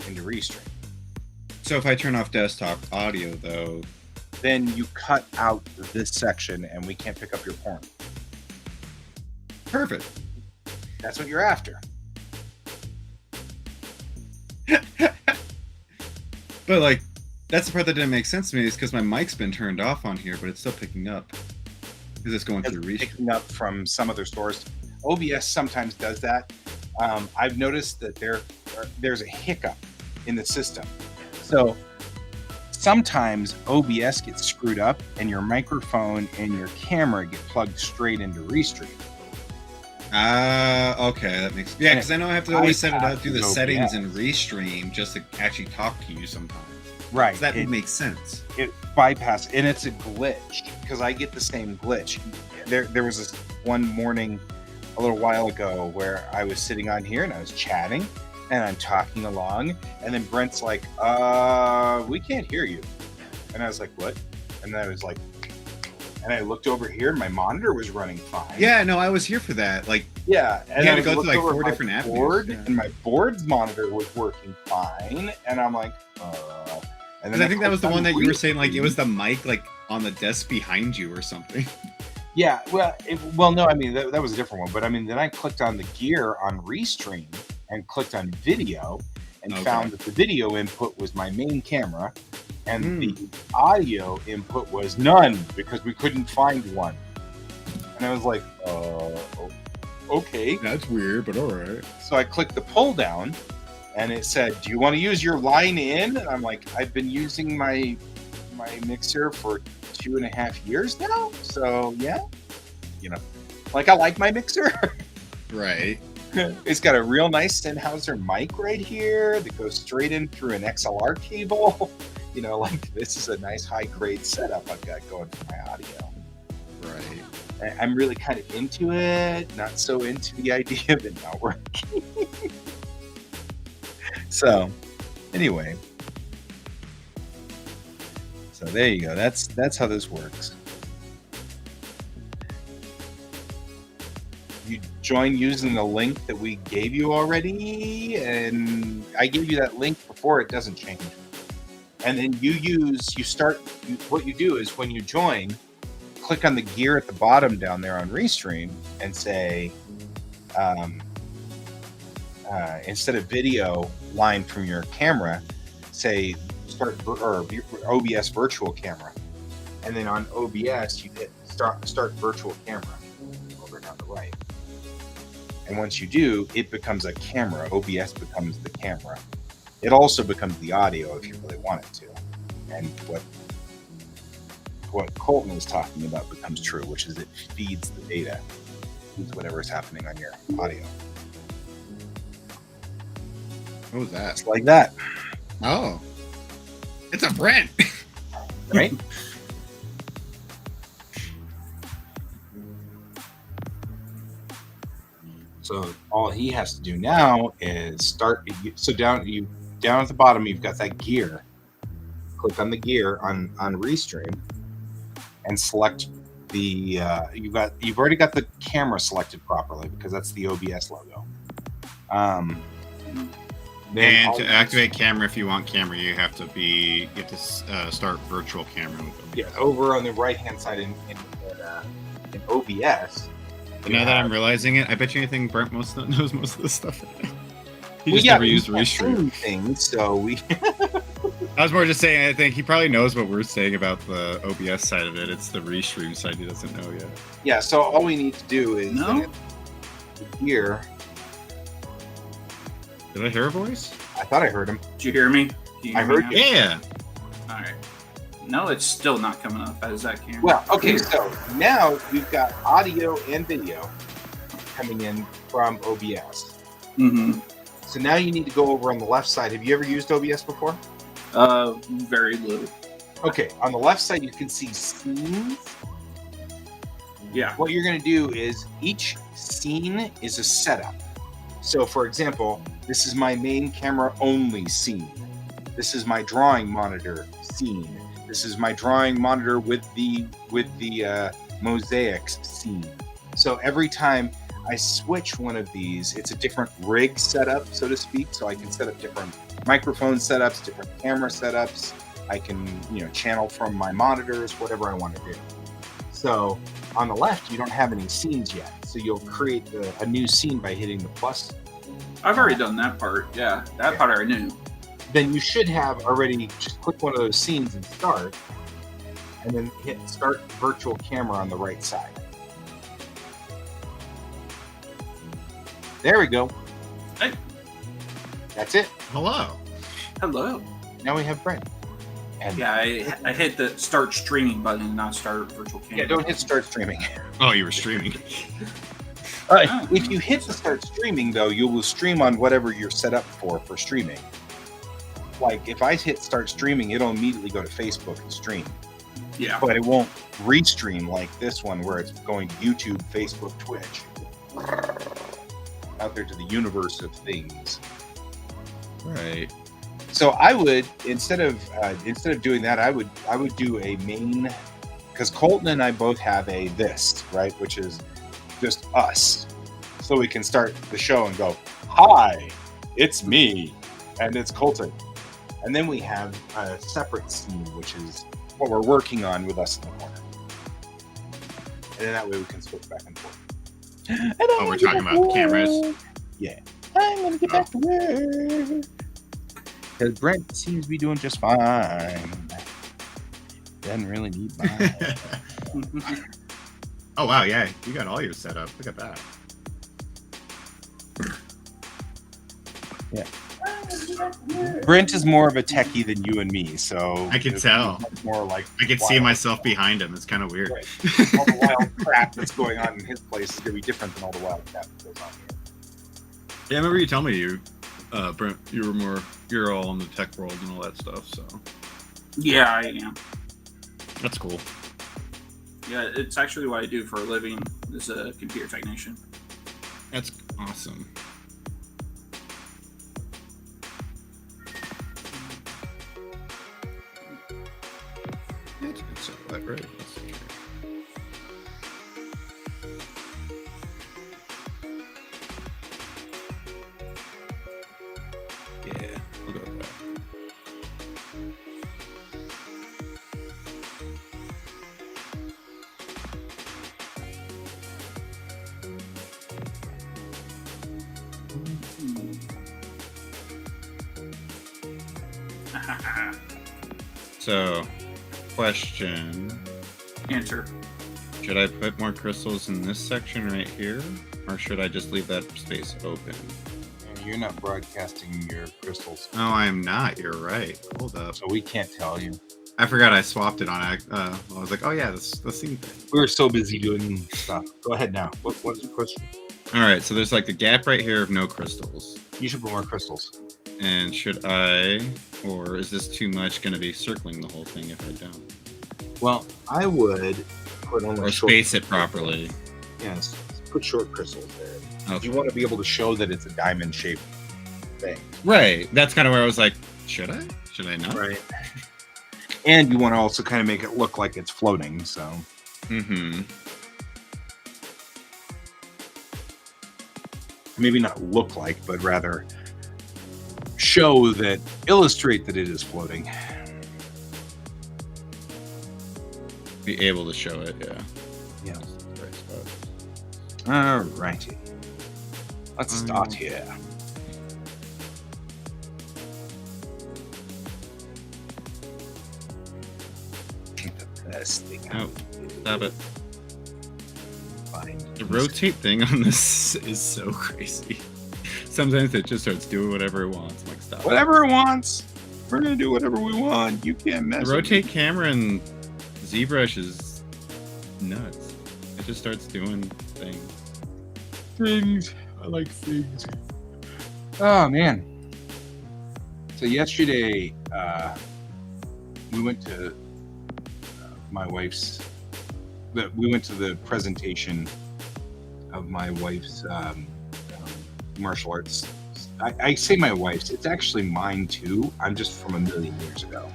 into Restream. So if I turn off desktop audio, though, then you cut out this section and we can't pick up your porn. Perfect. That's what you're after. But like, that's the part that didn't make sense to me, is because my mic's been turned off on here, but it's still picking up. Is this going through Restream? Picking up from some other stores. OBS sometimes does that. I've noticed that there's a hiccup in the system. So sometimes OBS gets screwed up and your microphone and your camera get plugged straight into Restream. Okay, that makes sense. Yeah, because I know I have to always set it up through the settings in Restream just to actually talk to you sometimes. Right. So that would make sense. It bypasses, and it's a glitch because I get the same glitch. There was this one morning a little while ago where I was sitting on here and I was chatting and I'm talking along, and then Brent's like, we can't hear you. And I was like, what? And then I was like, and I looked over here and my monitor was running fine. Yeah, no, I was here for that. Like, yeah, and you had to go through like 4 different apps. And my board's monitor was working fine, and I'm like, and then I think that was the one that you were saying, like, it was the mic like on the desk behind you or something. Yeah, well, no, I mean that was a different one, but I mean then I clicked on the gear on Restream and clicked on video and found that the video input was my main camera, and the audio input was none because we couldn't find one. And I was like, okay. That's weird, but all right. So I clicked the pull down, and it said, do you want to use your line in? And I'm like, I've been using my mixer for 2.5 years now, so yeah, like I like my mixer. Right. It's got a real nice Sennheiser mic right here that goes straight in through an XLR cable. Like this is a nice high grade setup I've got going for my audio. Right. I'm really kind of into it, not so into the idea of it not working. So anyway, so there you go. That's how this works. You join using the link that we gave you already, and I gave you that link before. It doesn't change. And then what you do is when you join, click on the gear at the bottom down there on Restream and say, instead of video line from your camera, say start or OBS virtual camera, and then on OBS you hit start virtual camera over down the right. And once you do, it becomes a camera. OBS becomes the camera. It also becomes the audio if you really want it to. And what Colton was talking about becomes true, which is it feeds the data, feeds whatever is happening on your audio. What was that? It's like that. Oh, it's a Brent. Right? So all he has to do now is start. So down at the bottom, you've got that gear. Click on the gear on Restream and select the. You've already got the camera selected properly because that's the OBS logo. And to activate camera, if you want camera, you have to start virtual camera. Yeah, over on the right hand side in OBS. Now that I'm realizing it, I bet you anything Brent knows most of this stuff right now. He just yeah, never used restream things, so we. I was more just saying, I think he probably knows what we're saying about the OBS side of it. It's the restream side he doesn't know yet. Yeah, so all we need to do is here. Did I hear a voice? I thought I heard him. Did you hear me? I heard you. Yeah. All right. No, it's still not coming up as that camera. Well, okay, so now we've got audio and video coming in from OBS. Mm-hmm. So now you need to go over on the left side. Have you ever used OBS before? Very little. Okay, on the left side you can see scenes. Yeah. What you're going to do is each scene is a setup. So, for example, this is my main camera only scene. This is my drawing monitor scene. This is my drawing monitor with the mosaics scene. So every time I switch one of these, it's a different rig setup, so to speak. So I can set up different microphone setups, different camera setups. I can, channel from my monitors, whatever I want to do. So on the left, you don't have any scenes yet. So you'll create a new scene by hitting the plus. I've already done that part. Yeah, that part I knew. Then you should have already just click one of those scenes and start, and then hit start virtual camera on the right side. There we go. Hey. That's it. Hello. Hello. Now we have Brent. And Yeah, I hit the start streaming button, not start virtual camera. yeah, don't hit start streaming. Oh, you were streaming. If you hit the start streaming, though, you will stream on whatever you're set up for streaming. Like, if I hit start streaming, it'll immediately go to Facebook and stream. Yeah. But it won't restream like this one where it's going to YouTube, Facebook, Twitch. Out there to the universe of things. Right. So I would, instead of doing that, I would do a main, because Colton and I both have a this, right, which is just us. So we can start the show and go, hi, it's me, and it's Colton. And then we have a separate scene, which is what we're working on with us in the corner. And then that way we can switch back and forth. Oh, we're talking about cameras? Yeah. I'm going to get back to work. Because Brent seems to be doing just fine. Doesn't really need mine. Oh, wow, yeah. You got all your set up. Look at that. Yeah. Brent is more of a techie than you and me, so I can tell. More like I can see myself behind him. It's kind of weird. Right. All the wild crap that's going on in his place is going to be different than all the wild crap that goes on here. Yeah, I remember you telling me Brent, you're all in the tech world and all that stuff, so. Yeah, I am. That's cool. Yeah, it's actually what I do for a living as a computer technician. That's awesome. It's that right. Let's see here. Yeah, we'll go with that. So, question. Answer. Should I put more crystals in this section right here? Or should I just leave that space open? You're not broadcasting your crystals, No, I am not. You're right. Hold up. so we can't tell you. I forgot I swapped it on. I was like, oh yeah, that's the same thing. We were so busy doing stuff. Go ahead now. What's your question? All right, so there's like a gap right here of no crystals. You should put more crystals. And should I, or is this too much going to be circling the whole thing if I don't? Well, I would put only Or space it properly. Yes, put short crystals there. Okay. You want to be able to show that it's a diamond-shaped thing. Right. That's kind of where I was like, should I? Should I not? Right. And you want to also kind of make it look like it's floating, so. Mm-hmm. Maybe not look like, but rather show that, illustrate that it is floating. Be able to show it, yeah. Yeah. Right. All righty. Let's start here. The first thing. Oh, stop it. Find The rotate thing on this is so crazy. Sometimes it just starts doing whatever it wants. I'm like, stop. whatever it wants. We're gonna do whatever we want. You can't mess. The rotate camera in ZBrush is nuts. It just starts doing things. Things. I like things. Oh man. So yesterday, we went to my wife's. We went to the presentation of my wife's martial arts. I say my wife's. It's actually mine too. I'm just from a million years ago.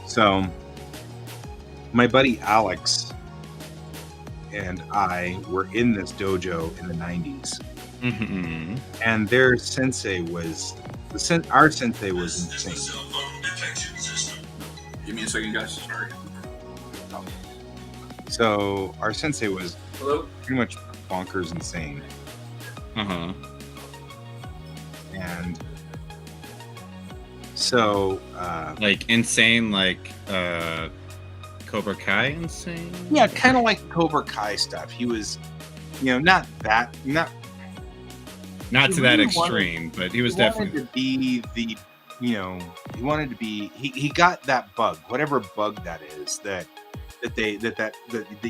So my buddy Alex and I were in this dojo in the 90s. Mm-hmm. And their sensei was our sensei was insane. Give me a second, guys. Sorry. So our sensei was Hello? pretty much bonkers insane. Uh-huh. And so Like insane, like Cobra Kai insane? yeah, kind of like Cobra Kai stuff. He was, not Not He to that really extreme, but he was he wanted definitely to be the, he wanted to be. He got that bug, whatever bug that is, that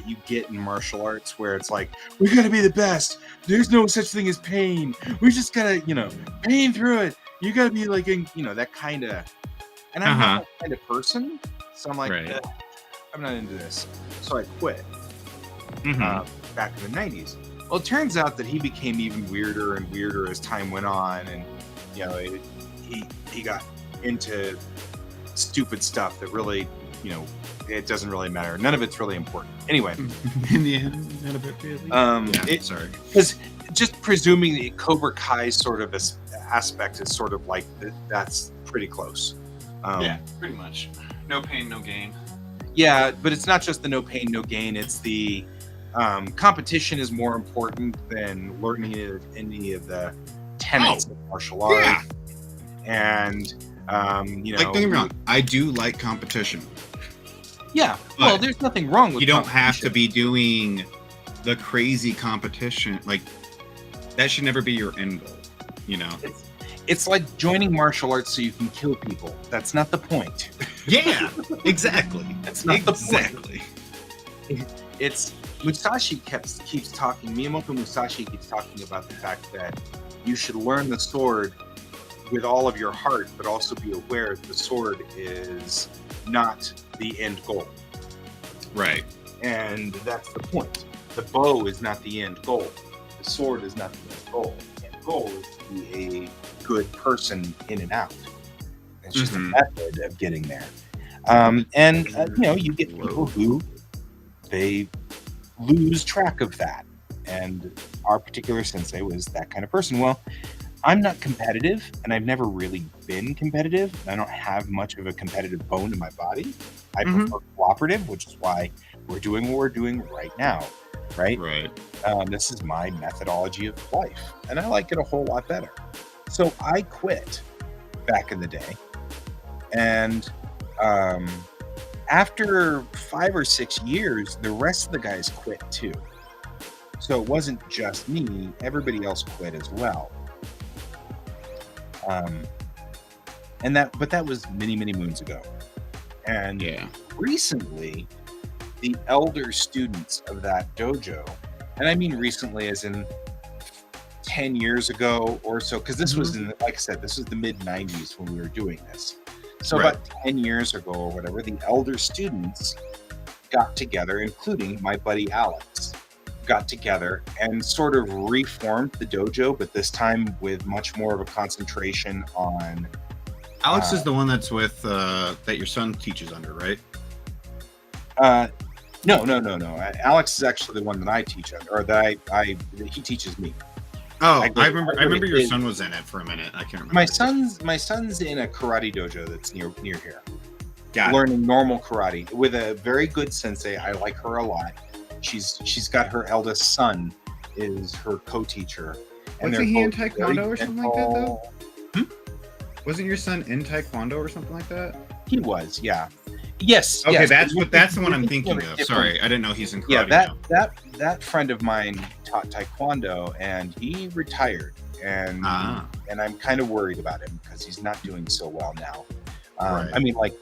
you get in martial arts, where it's like, we gotta be the best. There's no such thing as pain. We just gotta, pain through it. You gotta be like, that kind of. And I'm not that kind of person, so I'm like, Right. I'm not into this. So I quit Mhm. back in the 90s. Well, it turns out that he became even weirder and weirder as time went on, and he got into stupid stuff that really, it doesn't really matter. None of it's really important. Anyway, In the end, not a bit really. Sorry. because just presuming the Cobra Kai sort of aspect is sort of like that's pretty close. Yeah, pretty much. No pain, no gain. Yeah, but it's not just the no pain, no gain. It's the competition is more important than learning any of the tenets of martial arts. Yeah. And Like, don't get me wrong, I do like competition. Yeah, well, But there's nothing wrong with You don't have to competition. be doing the crazy competition. Like, that should never be your end goal, It's like joining martial arts so you can kill people. That's not the point. Yeah, exactly. That's not the point. Exactly. It's Musashi keeps talking. Miyamoto Musashi keeps talking about the fact that you should learn the sword with all of your heart, but also be aware that the sword is not the end goal. Right. And that's the point. The bow is not the end goal. The sword is not the end goal. The end goal is to be a good person in and out. It's just a method of getting there. You get people who they lose track of that. And our particular sensei was that kind of person. Well, I'm not competitive, and I've never really been competitive. I don't have much of a competitive bone in my body. I prefer cooperative, which is why we're doing what we're doing right now, right? Right. This is my methodology of life, and I like it a whole lot better. So I quit back in the day, and after 5 or 6 years, the rest of the guys quit too. So it wasn't just me; everybody else quit as well. But that was many, many moons ago. And recently, the elder students of that dojo, and I mean recently as in 10 years ago or so, because this was like I said, this was the mid 90s when we were doing this. So about 10 years ago or whatever, the elder students got together, including my buddy Alex, got together and sort of reformed the dojo, but this time with much more of a concentration on Alex is the one that's with that your son teaches under, right? No. Alex is actually the one that I teach under, or that he teaches me. Oh, I remember your son was in it for a minute. I can't remember. My son's in a karate dojo that's near here. Got learning normal karate with a very good sensei. I like her a lot. She's got her eldest son is her co-teacher. Wasn't he in Taekwondo or something like that, though? Wasn't your son in Taekwondo or something like that? He was, yeah. Yes. Okay, yes, that's the one I'm thinking of. Sorry, I didn't know he's in karate. Yeah, that friend of mine taught Taekwondo, and he retired, and I'm kind of worried about him because he's not doing so well now. Right. I mean, like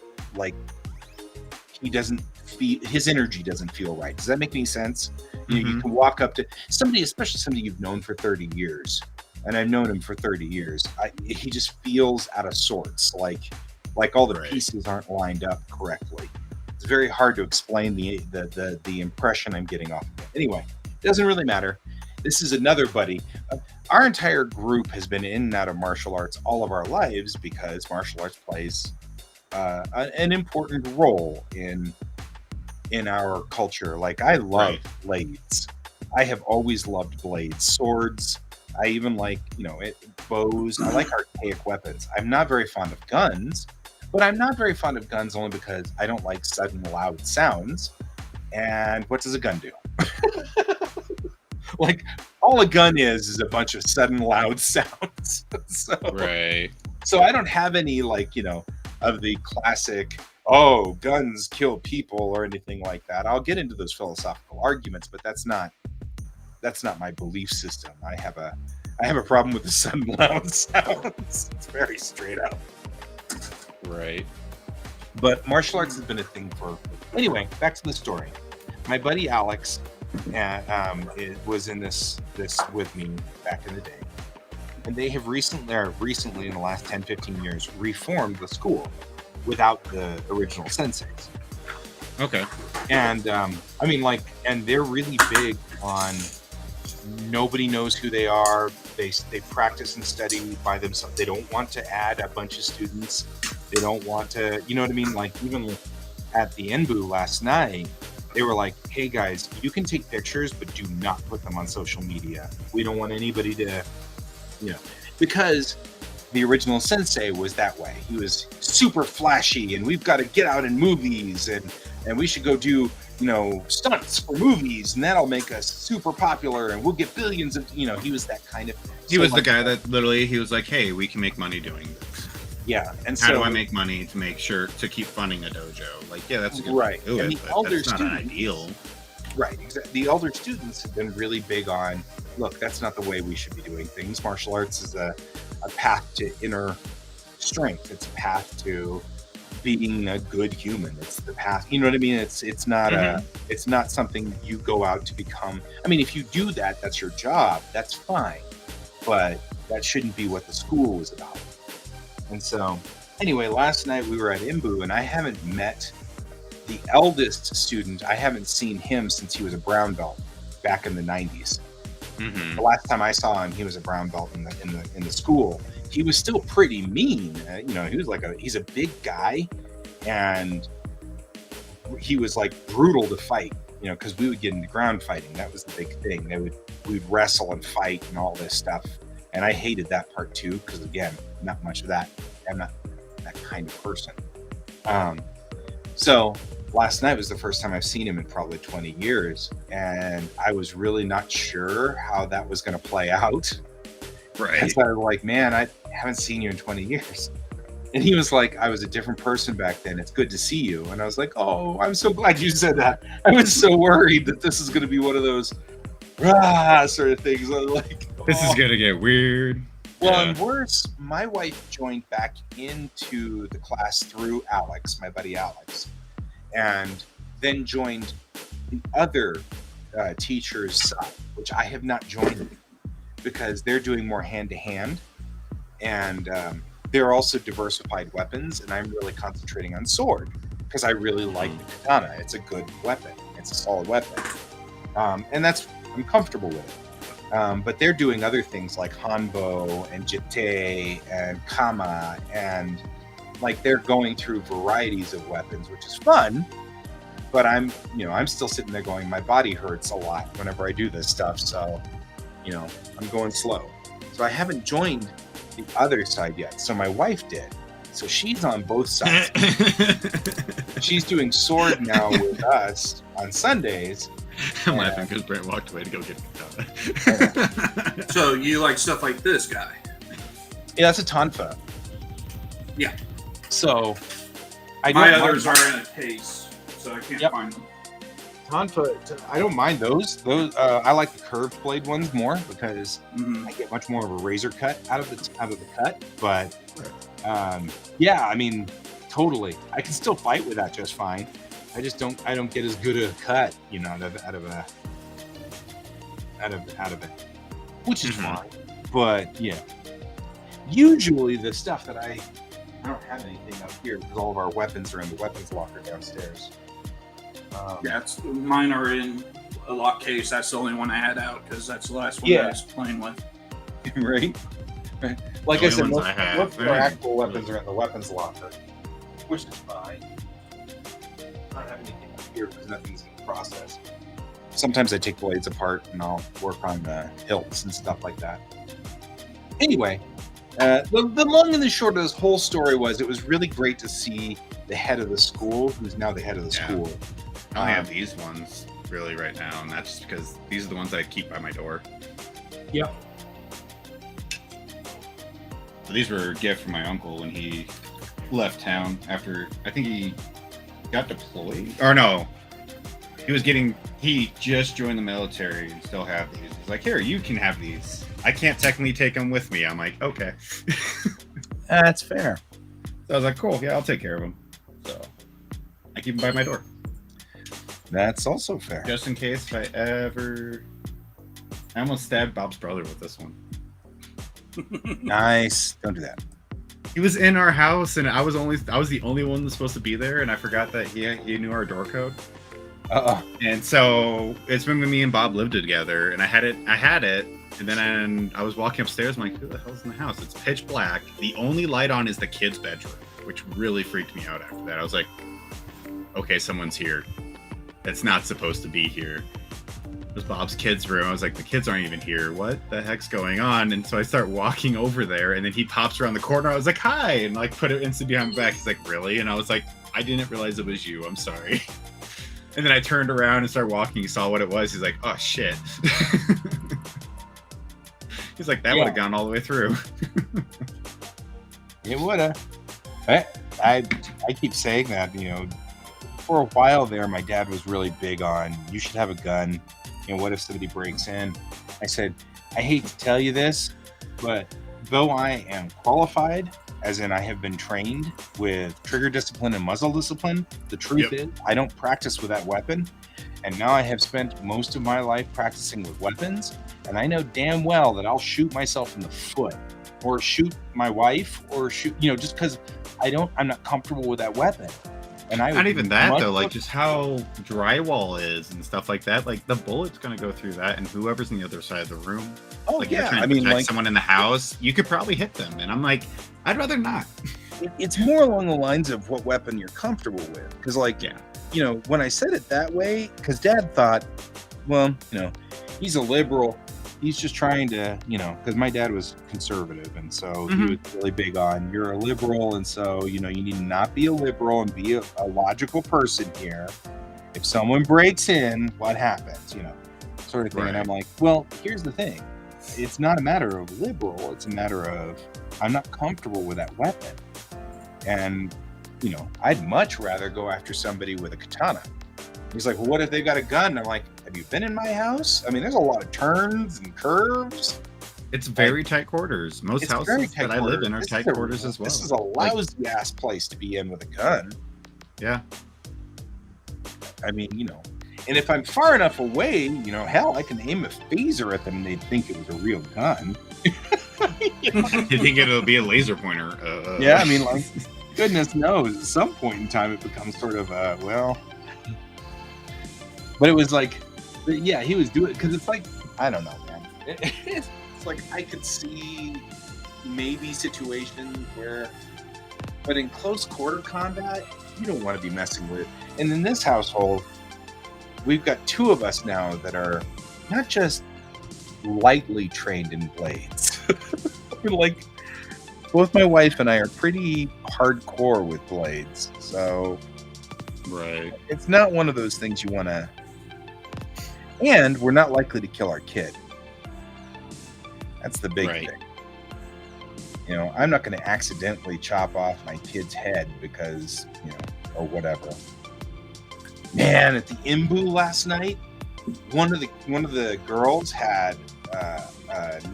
he doesn't feel, his energy doesn't feel right. Does that make any sense? You can walk up to somebody, especially somebody you've known for 30 years, and I've known him for 30 years. He just feels out of sorts, like all the pieces aren't lined up correctly. It's very hard to explain the impression I'm getting off of it. Anyway, it doesn't really matter. This is another buddy. Our entire group has been in and out of martial arts all of our lives because martial arts plays an important role in our culture. Like, I love blades. I have always loved blades, swords. I even like, bows. I like archaic weapons. I'm not very fond of guns, but I'm not very fond of guns only because I don't like sudden loud sounds. And what does a gun do? Like, all a gun is a bunch of sudden loud sounds. So I don't have any, of the classic, oh, guns kill people or anything like that. I'll get into those philosophical arguments, but that's not my belief system. I have a problem with the sudden loud sounds. It's very straight up. Right. But martial arts has been a thing for... Anyway, back to the story. My buddy Alex was in this with me back in the day. And they have recently in the last 10, 15 years, reformed the school without the original senseis. Okay. And and they're really big on nobody knows who they are. They practice and study by themselves. They don't want to add a bunch of students. They don't want to, you know what I mean? Like, even at the NBU last night, they were like, hey guys, you can take pictures, but do not put them on social media. We don't want anybody to, because the original sensei was that way. He was super flashy, and we've got to get out in movies, and we should go do, stunts for movies, and that'll make us super popular, and we'll get billions of, he was that kind of... He was the guy that literally, he was like, hey, we can make money doing this. Yeah, and how do I make money to make sure to keep funding a dojo? Like, yeah, that's a good way to do it, but that's not ideal. Right, exactly. The elder students have been really big on, look, that's not the way we should be doing things. Martial arts is a path to inner strength. It's a path to being a good human. It's the path, you know what I mean? It's not it's not something you go out to become. I mean, if you do that, that's your job. That's fine, but that shouldn't be what the school is about. And so, anyway, last night we were at NBU, and I haven't met the eldest student. I haven't seen him since he was a brown belt back in the 90s. The last time I saw him, he was a brown belt in the school. He was still pretty mean. He was he's a big guy, and he was like brutal to fight. Because we would get into ground fighting. That was the big thing. We'd wrestle and fight and all this stuff. And I hated that part too, because again, not much of that. I'm not that kind of person. So last night was the first time I've seen him in probably 20 years. And I was really not sure how that was going to play out. Right. And so I was like, man, I haven't seen you in 20 years. And he was like, I was a different person back then. It's good to see you. And I was like, oh, I'm so glad you said that. I was so worried that this is going to be one of those sort of things. I was like, this is going to get weird. Well, and worse, my wife joined back into the class through Alex, my buddy Alex, and then joined the other teacher's side, which I have not joined because they're doing more hand-to-hand, and they're also diversified weapons, and I'm really concentrating on sword because I really like the katana. It's a good weapon. It's a solid weapon. And I'm comfortable with it. But they're doing other things like hanbo and jite and kama, and they're going through varieties of weapons, which is fun. But I'm still sitting there going, my body hurts a lot whenever I do this stuff. So, I'm going slow. So I haven't joined the other side yet. So my wife did. So she's on both sides. She's doing sword now with us on Sundays. I'm laughing because Brent walked away to go get a katana. So you like stuff like this guy? Yeah, that's a tonfa. Yeah. So I My don't others mind are in a case, so I can't find them. tonfa. I don't mind those. I like the curved blade ones more because I get much more of a razor cut out of the cut. But yeah, I mean, totally. I can still fight with that just fine. I just don't. I don't get as good a cut, you know, out of it, which is fine. But yeah, usually the stuff that I don't have anything up here because all of our weapons are in the weapons locker downstairs. Yeah, mine are in a lock case. That's the only one I had out because that's the last one I was playing with. Right. Like The I said, only most ones I have. most of our actual weapons are in the weapons locker, which is fine. I don't have anything up here because nothing's in the process. Sometimes I take blades apart and I'll work on the hilts and stuff like that. Anyway, the long and the short of this whole story was it was really great to see the head of the school, who's now the head of the school. I only have these ones really right now, and that's just because these are the ones I keep by my door. Yep. So these were a gift from my uncle when he left town after, I think he got deployed. Or no, he just joined the military and still have these. He's like, here, you can have these. I can't technically take them with me. I'm like, okay. That's fair. So I was like, cool, yeah, I'll take care of them. So I keep them by my door. That's also fair. Just in case if I ever... I almost stabbed Bob's brother with this one. Nice. Don't do that. He was in our house, and I was the only one that's supposed to be there, and I forgot that he knew our door code. And so it's when me and Bob lived together, and I had it, and then I was walking upstairs. I'm like, who the hell's in the house? It's pitch black. The only light on is the kid's bedroom, which really freaked me out after that. I was like, okay, someone's here. That's not supposed to be here. It was Bob's kid's room. I was like, the kids aren't even here. What the heck's going on? And so I start walking over there, and then he pops around the corner. I was like, hi, and like put it instantly behind my back. He's like, really? And I was like, I didn't realize it was you. I'm sorry. And then I turned around and started walking. He saw what it was. He's like, oh shit. He's like, that would have gone all the way through. It would have. I keep saying that, you know, for a while there, my dad was really big on, you should have a gun. You know, what if somebody breaks in? I said, I hate to tell you this, but though I am qualified, as in I have been trained with trigger discipline and muzzle discipline, the truth is I don't practice with that weapon. And now I have spent most of my life practicing with weapons, and I know damn well that I'll shoot myself in the foot or shoot my wife or shoot, you know, just because I'm not comfortable with that weapon. And not even that though, like just how drywall is and stuff like that. Like the bullet's gonna go through that, and whoever's on the other side of the room. Oh like, yeah, you're trying to protect someone in the house, you could probably hit them. And I'm like, I'd rather not. It's more along the lines of what weapon you're comfortable with, because like, you know, when I said it that way, because Dad thought, well, you know, he's a liberal. He's just trying to, you know, because my dad was conservative, and so he was really big on, you're a liberal, and so, you know, you need to not be a liberal and be a logical person here. If someone breaks in, what happens, you know, sort of thing. Right. And I'm like, well, here's the thing. It's not a matter of liberal. It's a matter of, I'm not comfortable with that weapon. And, you know, I'd much rather go after somebody with a katana. He's like, well, what if they've got a gun? And I'm like, have you been in my house? I mean, there's a lot of turns and curves. It's very tight quarters. Most houses that I live in are tight quarters as well. This is a lousy ass place to be in with a gun. Yeah. I mean, you know, and if I'm far enough away, you know, hell, I can aim a phaser at them and they'd think it was a real gun. You think it'll be a laser pointer? Yeah, I mean, like, goodness knows, at some point in time it becomes sort of, well... But it was like, yeah, he was doing it because it's like, I don't know, man. It's like I could see maybe situations where, but in close quarter combat, you don't want to be messing with. And in this household, we've got two of us now that are not just lightly trained in blades. Like, both my wife and I are pretty hardcore with blades. So, right. It's not one of those things you want to And we're not likely to kill our kid. That's the big Right. thing. You know, I'm not going to accidentally chop off my kid's head because, you know, or whatever. Man, at the Imbu last night, one of the girls had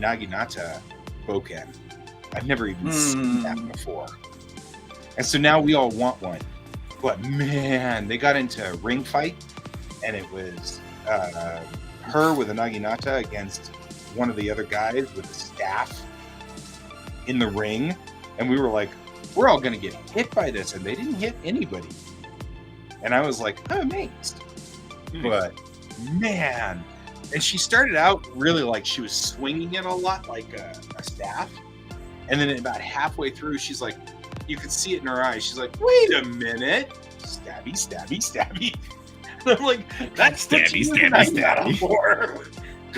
Naginata Boken. I've never even seen that before. And so now we all want one. But man, they got into a ring fight, and it was her with a Naginata against one of the other guys with a staff in the ring. And we were like, we're all going to get hit by this. And they didn't hit anybody. And I was like, I'm amazed. But man, and she started out really like she was swinging it a lot like a staff. And then about halfway through, she's like, you could see it in her eyes. She's like, wait a minute. Stabby, stabby, stabby. And I'm like, that's Stabby, stabby, stabby. For.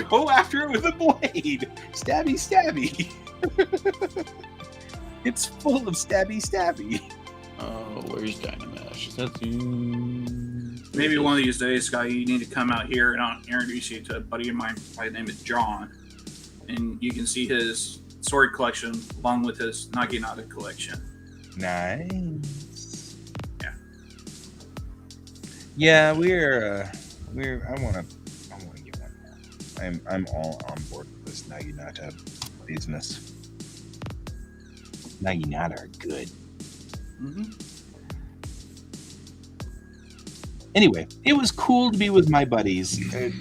Go after it with a blade. Stabby, stabby. It's full of stabby, stabby. Oh, where's Dynamash? Is that Maybe one of these days, Sky, you need to come out here and I'll introduce you to a buddy of mine by the name of John. And you can see his sword collection along with his Naginata collection. Nice. Yeah. Yeah, I want to get one more. I'm all on board with this Naginata business. Naginata are good. Mm-hmm. Anyway, it was cool to be with my buddies,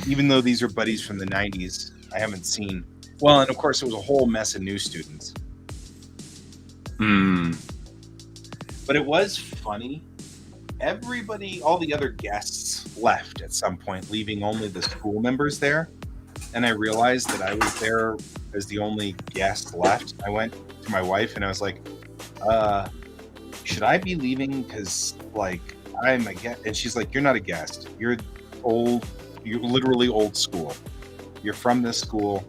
even though these are buddies from the 90s. I haven't seen. Well, and of course, it was a whole mess of new students. But it was funny. Everybody, all the other guests left at some point, leaving only the school members there. And I realized that I was there as the only guest left. I went to my wife and I was like, should I be leaving? Because, like, I'm a guest. And she's like, you're not a guest. You're old. You're literally old school. You're from this school.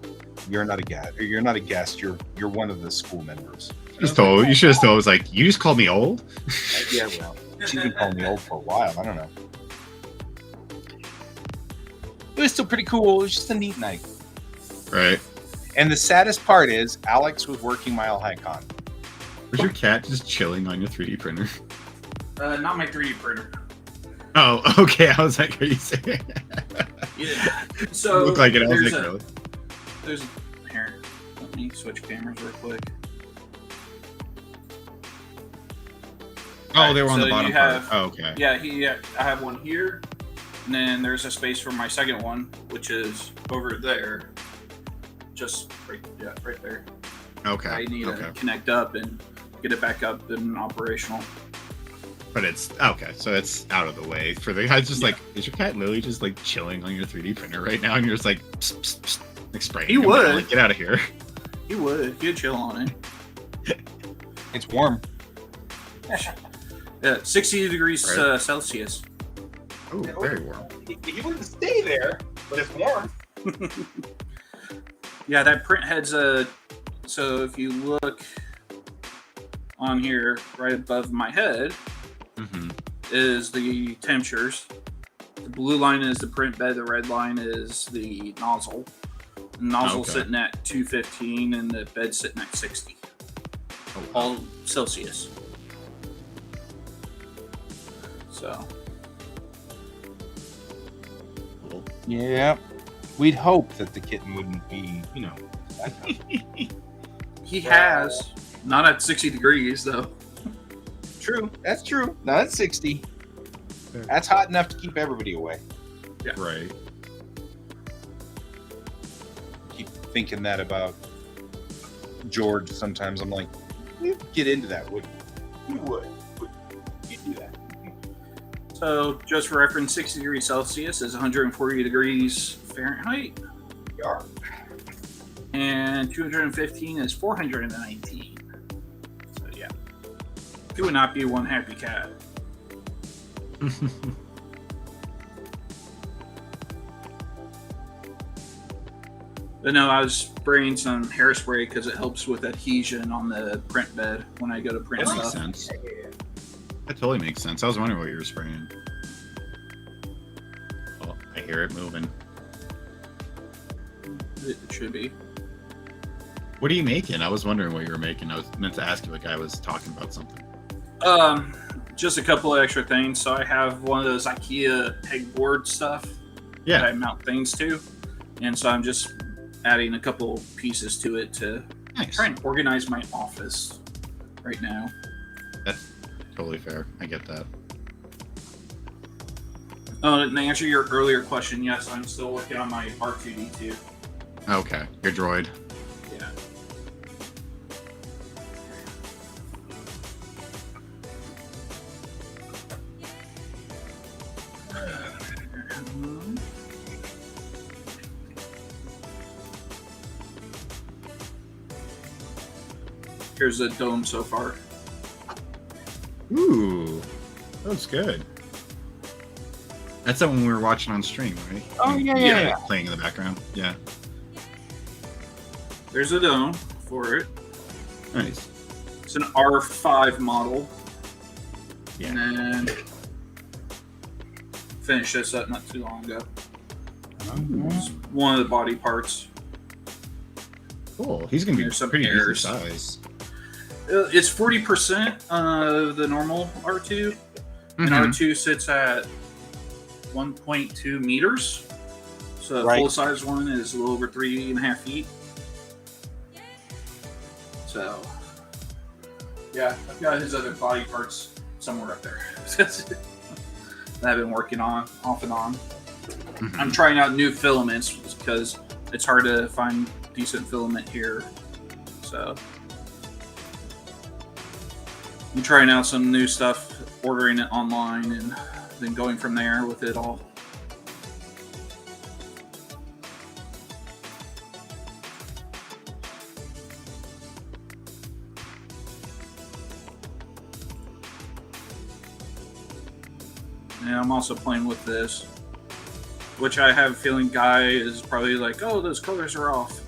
You're not a guest. You're not a guest. You're one of the school members. You should have told. I was like, you just called me old. Yeah, well, she's been calling me old for a while. I don't know. It was still pretty cool. It was just a neat night. Right. And the saddest part is Alex was working Mile High Con. Was your cat just chilling on your 3D printer? Not my 3D printer. Oh, okay. I was like, are you saying? Yeah. So Looked like it. I was there's like, a- really? There's here. Let me switch cameras real quick. Oh, they were on So the bottom you part. have- Oh, okay. Yeah, I have one here, and then there's a space for my second one, which is over there. Just right there. Okay. I need okay. to connect up and get it back up and operational. But it's okay, so it's out of the way for the guys. Just Yeah. like, is your cat literally just like chilling on your 3D printer right now? And you're just like, psst, psst, psst, like spraying. He him, would. like, get out of here. He would. He'd chill on it. It's warm. Yeah, 60 degrees Right. Celsius. Oh, very warm. He wouldn't stay there, but it's warm. Yeah, that print head's so if you look on here right above my head Mm-hmm. is the temperatures. The blue line is the print bed, the red line is the nozzle. The nozzle's Okay. sitting at 215 and the bed's sitting at 60. Oh, All Celsius. So Yeah. We'd hope that the kitten wouldn't be, he has not at 60 degrees though. True. That's true. No, that's 60. That's hot enough to keep everybody away. right. Keep thinking that about George sometimes. I'm like, you'd get into that, wouldn't you? You would. You'd do that. So just for reference, 60 degrees Celsius is 140 degrees Fahrenheit. Yeah. And 215 is 419. So yeah. He would not be one happy cat. But no, I was spraying some hairspray because it helps with adhesion on the print bed when I go to print That makes stuff. sense. That totally makes sense. I was wondering what you were spraying. Oh, I hear it moving. It should be. What are you making? I was wondering what you were making. I was meant to ask you like I was talking about something. Just a couple of extra things. So I have one of those IKEA pegboard stuff that I mount things to, and so I'm just adding a couple pieces to it to try and organize my office right now. That's totally fair. I get that. To answer your earlier question, yes, I'm still working on my R2D2. Okay, your droid. Yeah. Here's the dome so far. Ooh, that was good. That's the one we were watching on stream, right? Oh, yeah. Playing in the background. Yeah. There's a dome for it. Nice. It's an R5 model. Yeah. And then finished this up not too long ago. It's one of the body parts. Cool. He's gonna be There's some pretty errors. decent size. It's 40% of the normal R2, and R2 sits at 1.2 meters. So the full size one is a little over 3.5 feet. So, yeah, I've got his other body parts somewhere up there that I've been working on off and on. I'm trying out new filaments because it's hard to find decent filament here. So I'm trying out some new stuff, ordering it online, and then going from there with it all. And I'm also playing with this, which I have a feeling Guy is probably like, oh, those colors are off.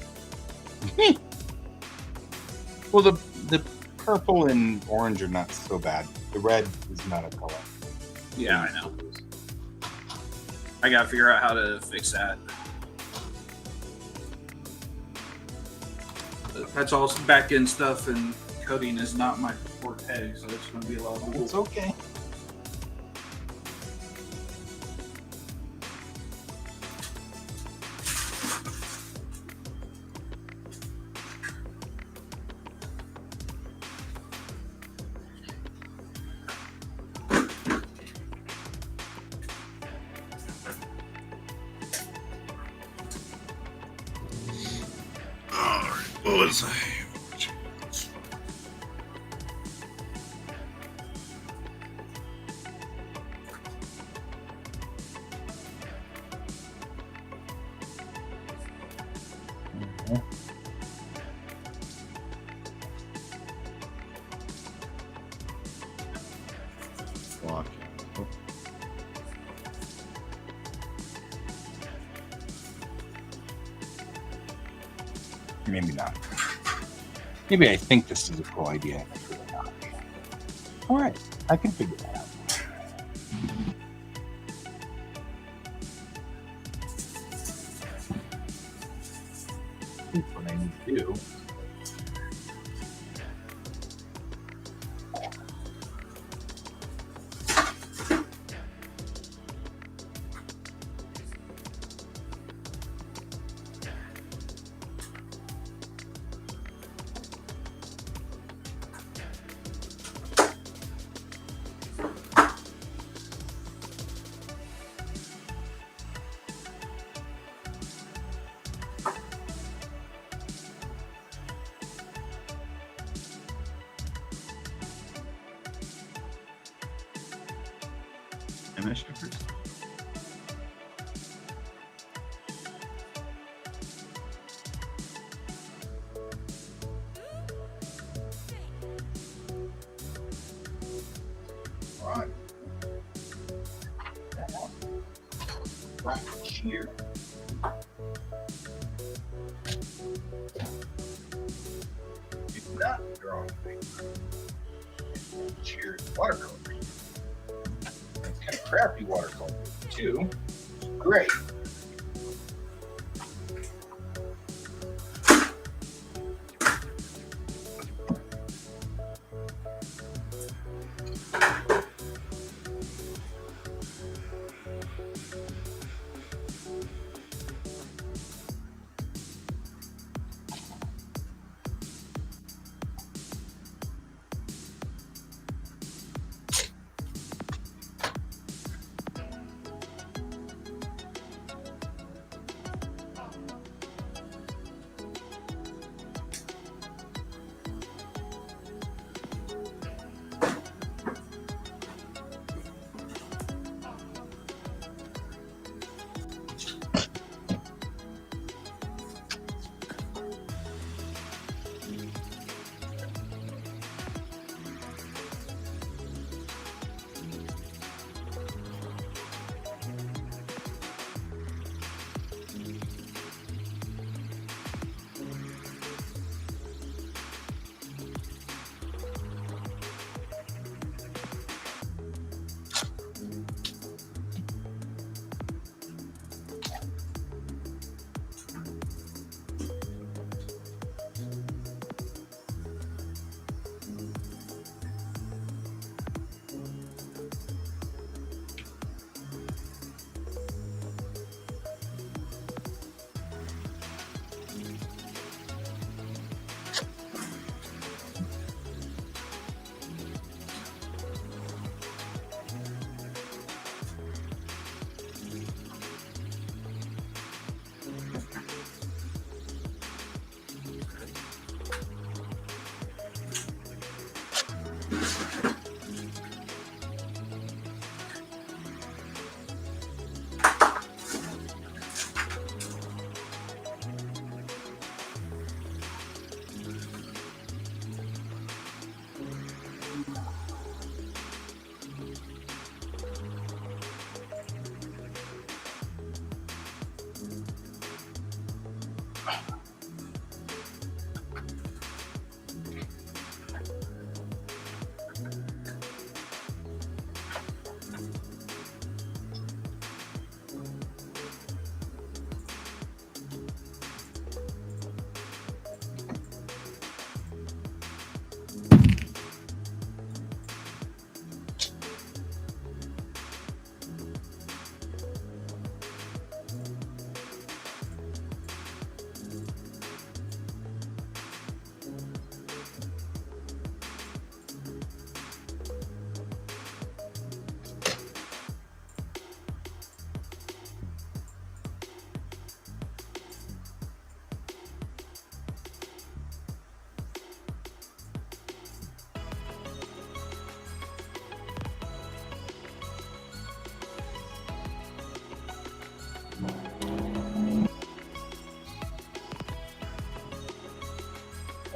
Well, the purple and orange are not so bad. The red is not a color. Yeah, I know. I gotta figure out how to fix that. That's all back end stuff, and coding is not my forte, so it's going to be a lot of It's okay. What was I? Maybe not. Maybe I think this is a cool idea. And it's really not. All right, I can figure that out. I think what I need to do. Right here. It's not drawing paper. It's here watercolor paper. It's kind of crappy watercolor paper too. Great.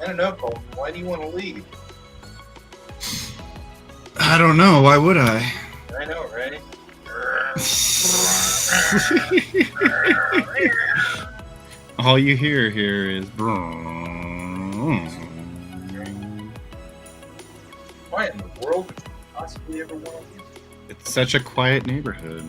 I don't know, Cole. Why do you want to leave? I don't know. Why would I? I know, right? All you hear here is. Why in the world would you possibly ever want to leave? It's such a quiet neighborhood.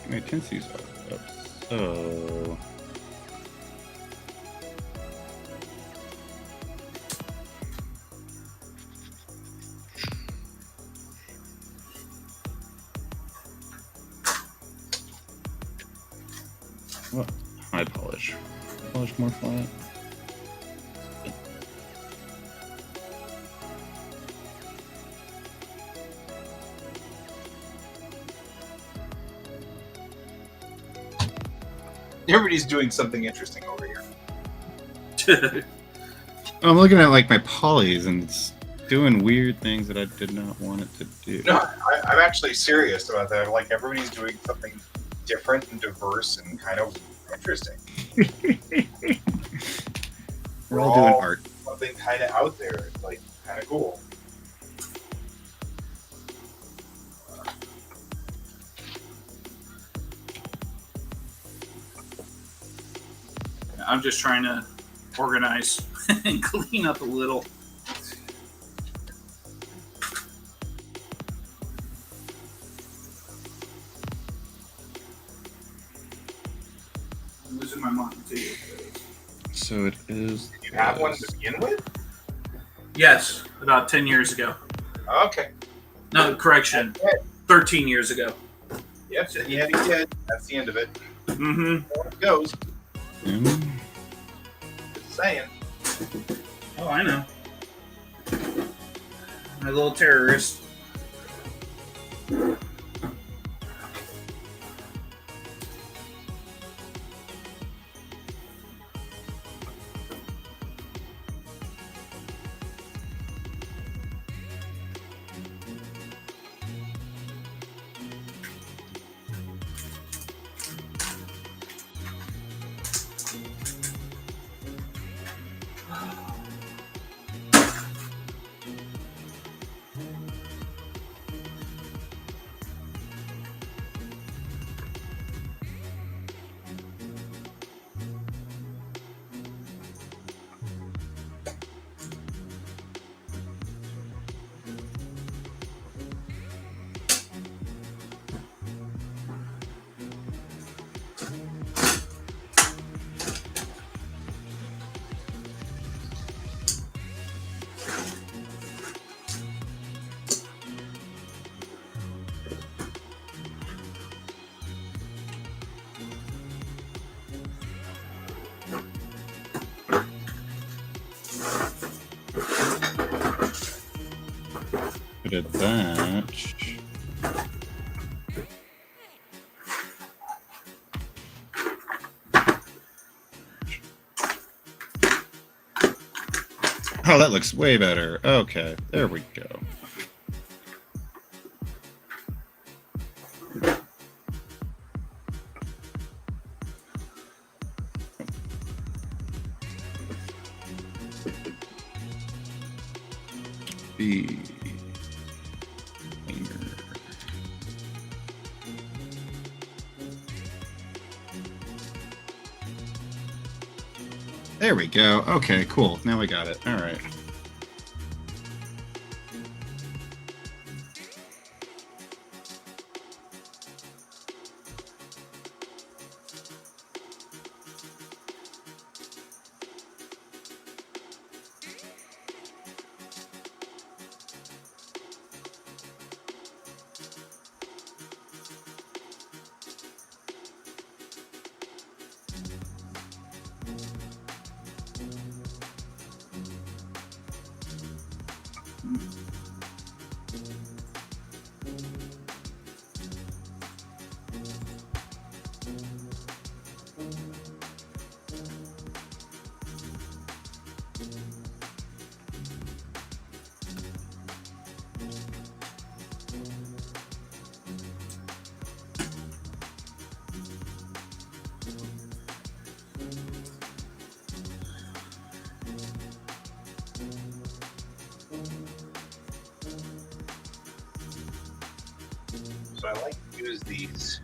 My tendencies are up, so. What? High polish. Polish more flat. Everybody's doing something interesting over here. I'm looking at like my polys and it's doing weird things that I did not want it to do. No, I'm actually serious about that. Like, everybody's doing something different and diverse and kind of interesting. We're all doing art. Something kind of out there. It's like kind of cool. I'm just trying to organize and clean up a little. I'm losing my mind too. So it is. Did you have one to begin with? Yes, about 10 years ago. Okay. No, correction. 13 years ago. Yep, so you had a kid. That's the end of it. Mm-hmm. There it goes. Mm. Just saying. Oh, I know. My little terrorist. Did that. Oh, that looks way better. Okay, there we go. B. There we go. Okay, cool. Now we got it. All right. but I like to use these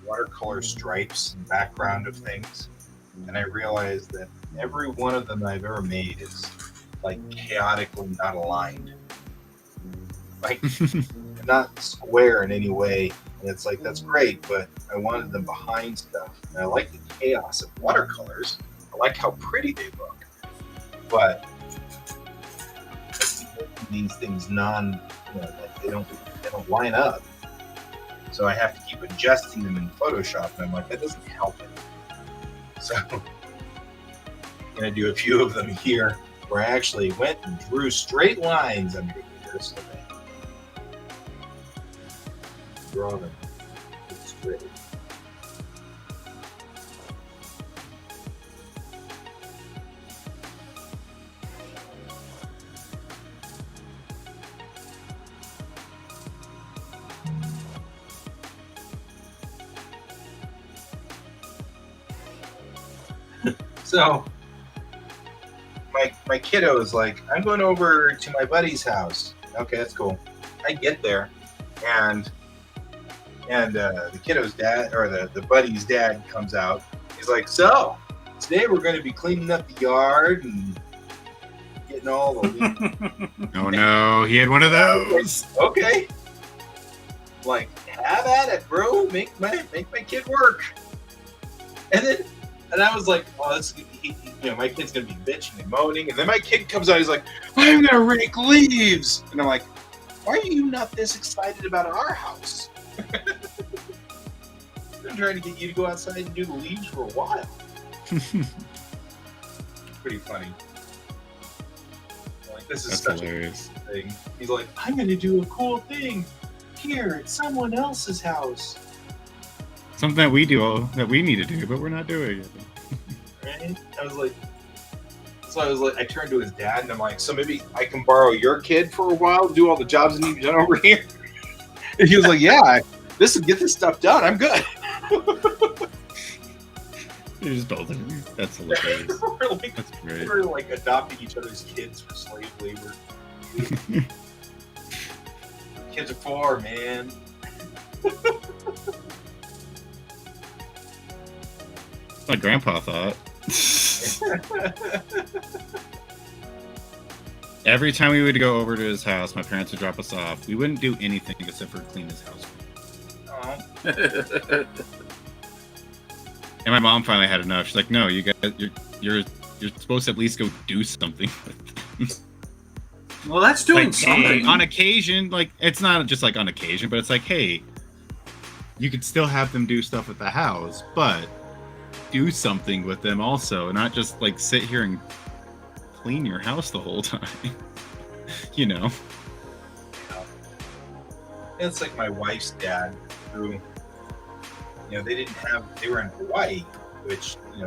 watercolor stripes and background of things, and I realized that every one of them I've ever made is like chaotically not aligned, like not square in any way. And it's like, that's great, but I wanted them behind stuff, and I like the chaos of watercolors. I like how pretty they look, but these things like they don't line up. So I have to keep adjusting them in Photoshop, and I'm like, that doesn't help it. So I'm gonna do a few of them here where I actually went and drew straight lines under here, so that draw them straight. So my kiddo is like, I'm going over to my buddy's house. Okay, that's cool. I get there, and the kiddo's dad, or the buddy's dad, comes out. He's like, so today we're going to be cleaning up the yard and getting all the Oh no, he had one of those. okay. Like, have at it, bro. Make my kid work. And I was like, oh, my kid's gonna be bitching and moaning. And then my kid comes out, he's like, I'm gonna rake leaves. And I'm like, why are you not this excited about our house? I'm trying to get you to go outside and do the leaves for a while. Pretty funny. Like, this is That's such hilarious. a thing. He's like, I'm gonna do a cool thing here at someone else's house. Something that we do, that we need to do, but we're not doing it. Right? I was like, I turned to his dad and I'm like, so maybe I can borrow your kid for a while to do all the jobs that need to be done over here? And he was like, yeah, this will get this stuff done. I'm good. You just told him. That's hilarious. That's great. We're like adopting each other's kids for slave labor. Kids are for, man. My grandpa thought. Every time we would go over to his house, my parents would drop us off. We wouldn't do anything except for clean his house. Aww. And my mom finally had enough. She's like, "No, you guys, you're supposed to at least go do something." Well, that's doing Like, something. hey, on occasion, like it's not just like on occasion, but it's like, hey, you could still have them do stuff at the house, but do something with them also, not just like sit here and clean your house the whole time. You know. It's like my wife's dad, who, they were in Hawaii, which, in the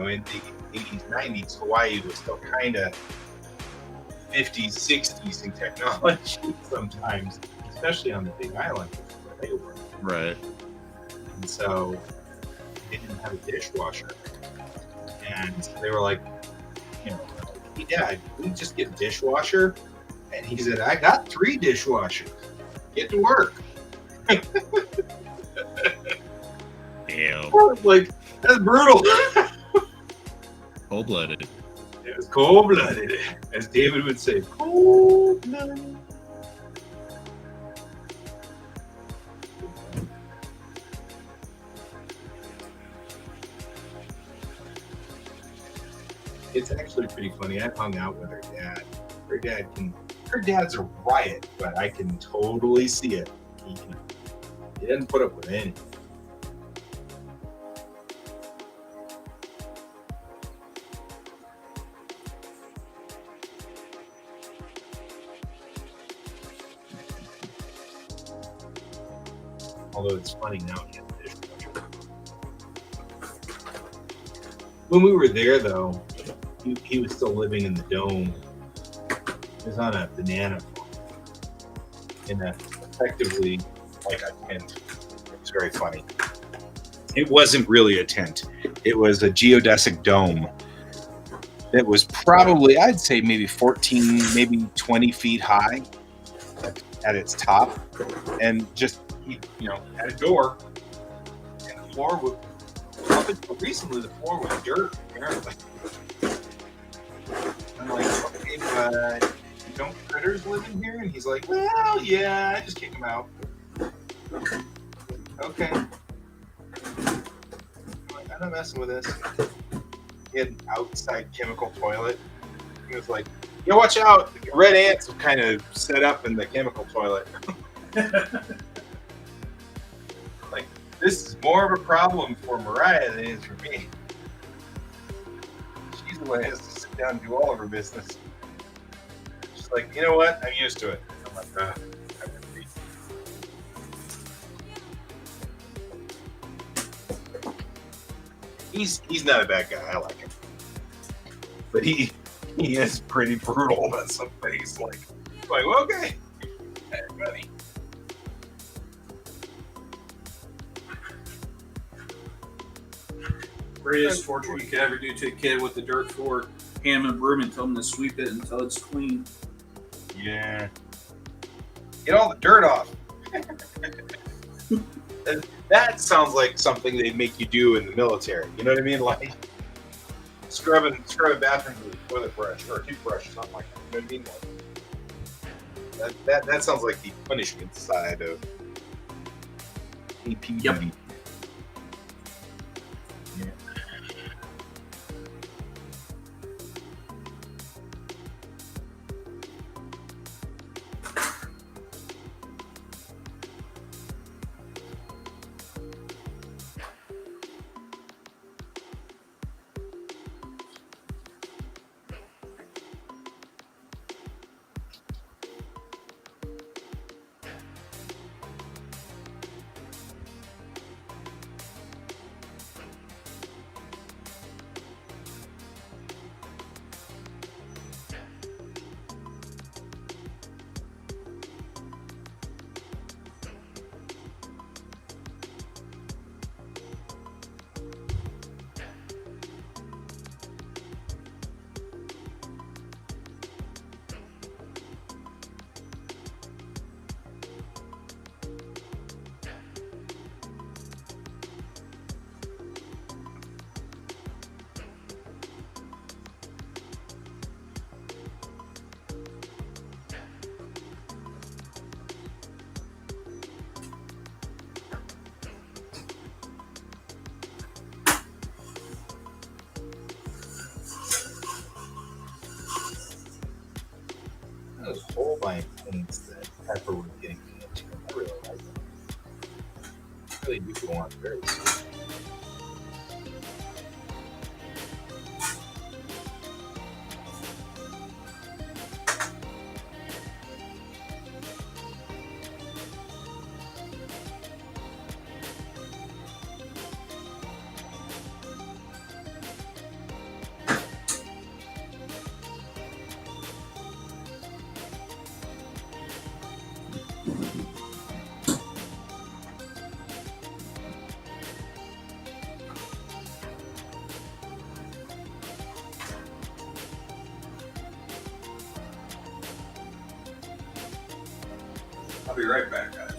80s, 90s, Hawaii was still kind of 50s, 60s in technology sometimes, especially on the Big Island where they were. Right. And so they didn't have a dishwasher. And they were like, hey, Dad, can we just get a dishwasher? And he said, I got 3 dishwashers. Get to work. Ew. I was like, that's brutal. Cold-blooded. It was cold-blooded, as David would say, cold-blooded. It's actually pretty funny. I've hung out with her dad. Her dad's a riot, but I can totally see it. He doesn't put up with anything. Although it's funny now he has a dishwasher. When we were there, though, he was still living in the dome. He was on a banana farm in effectively like a tent. It was very funny. It wasn't really a tent. It was a geodesic dome. It was probably, I'd say, maybe 14, maybe 20 feet high at its top, and just he had a door, and the floor would. Up until recently, the floor was dirt. Apparently, I'm like, okay, but don't critters live in here? And he's like, well, yeah, I just kick them out. Okay. I'm like, I'm not messing with this. He had an outside chemical toilet. He was like, yeah, watch out. Red ants are kind of set up in the chemical toilet. Like, this is more of a problem for Mariah than it is for me. She's the one who has to sit down and do all of her business. She's like, you know what? I'm used to it. I'm like, I'm gonna be. He's not a bad guy. I like him, but he is pretty brutal on some things. Like well, okay, hey, buddy. Greatest torture you could ever do to a kid with the dirt floor, hand him a broom and tell him to sweep it until it's clean. Yeah. Get all the dirt off. That sounds like something they make you do in the military. You know what I mean? Like scrubbing bathrooms with a toilet brush or a toothbrush or something like that. You know what I mean? Like, that sounds like the punishment side of AP Yep. duty. Yeah. Those whole line paints that Pepper was getting into, I really like them. I really do want very soon. I'll be right back, guys.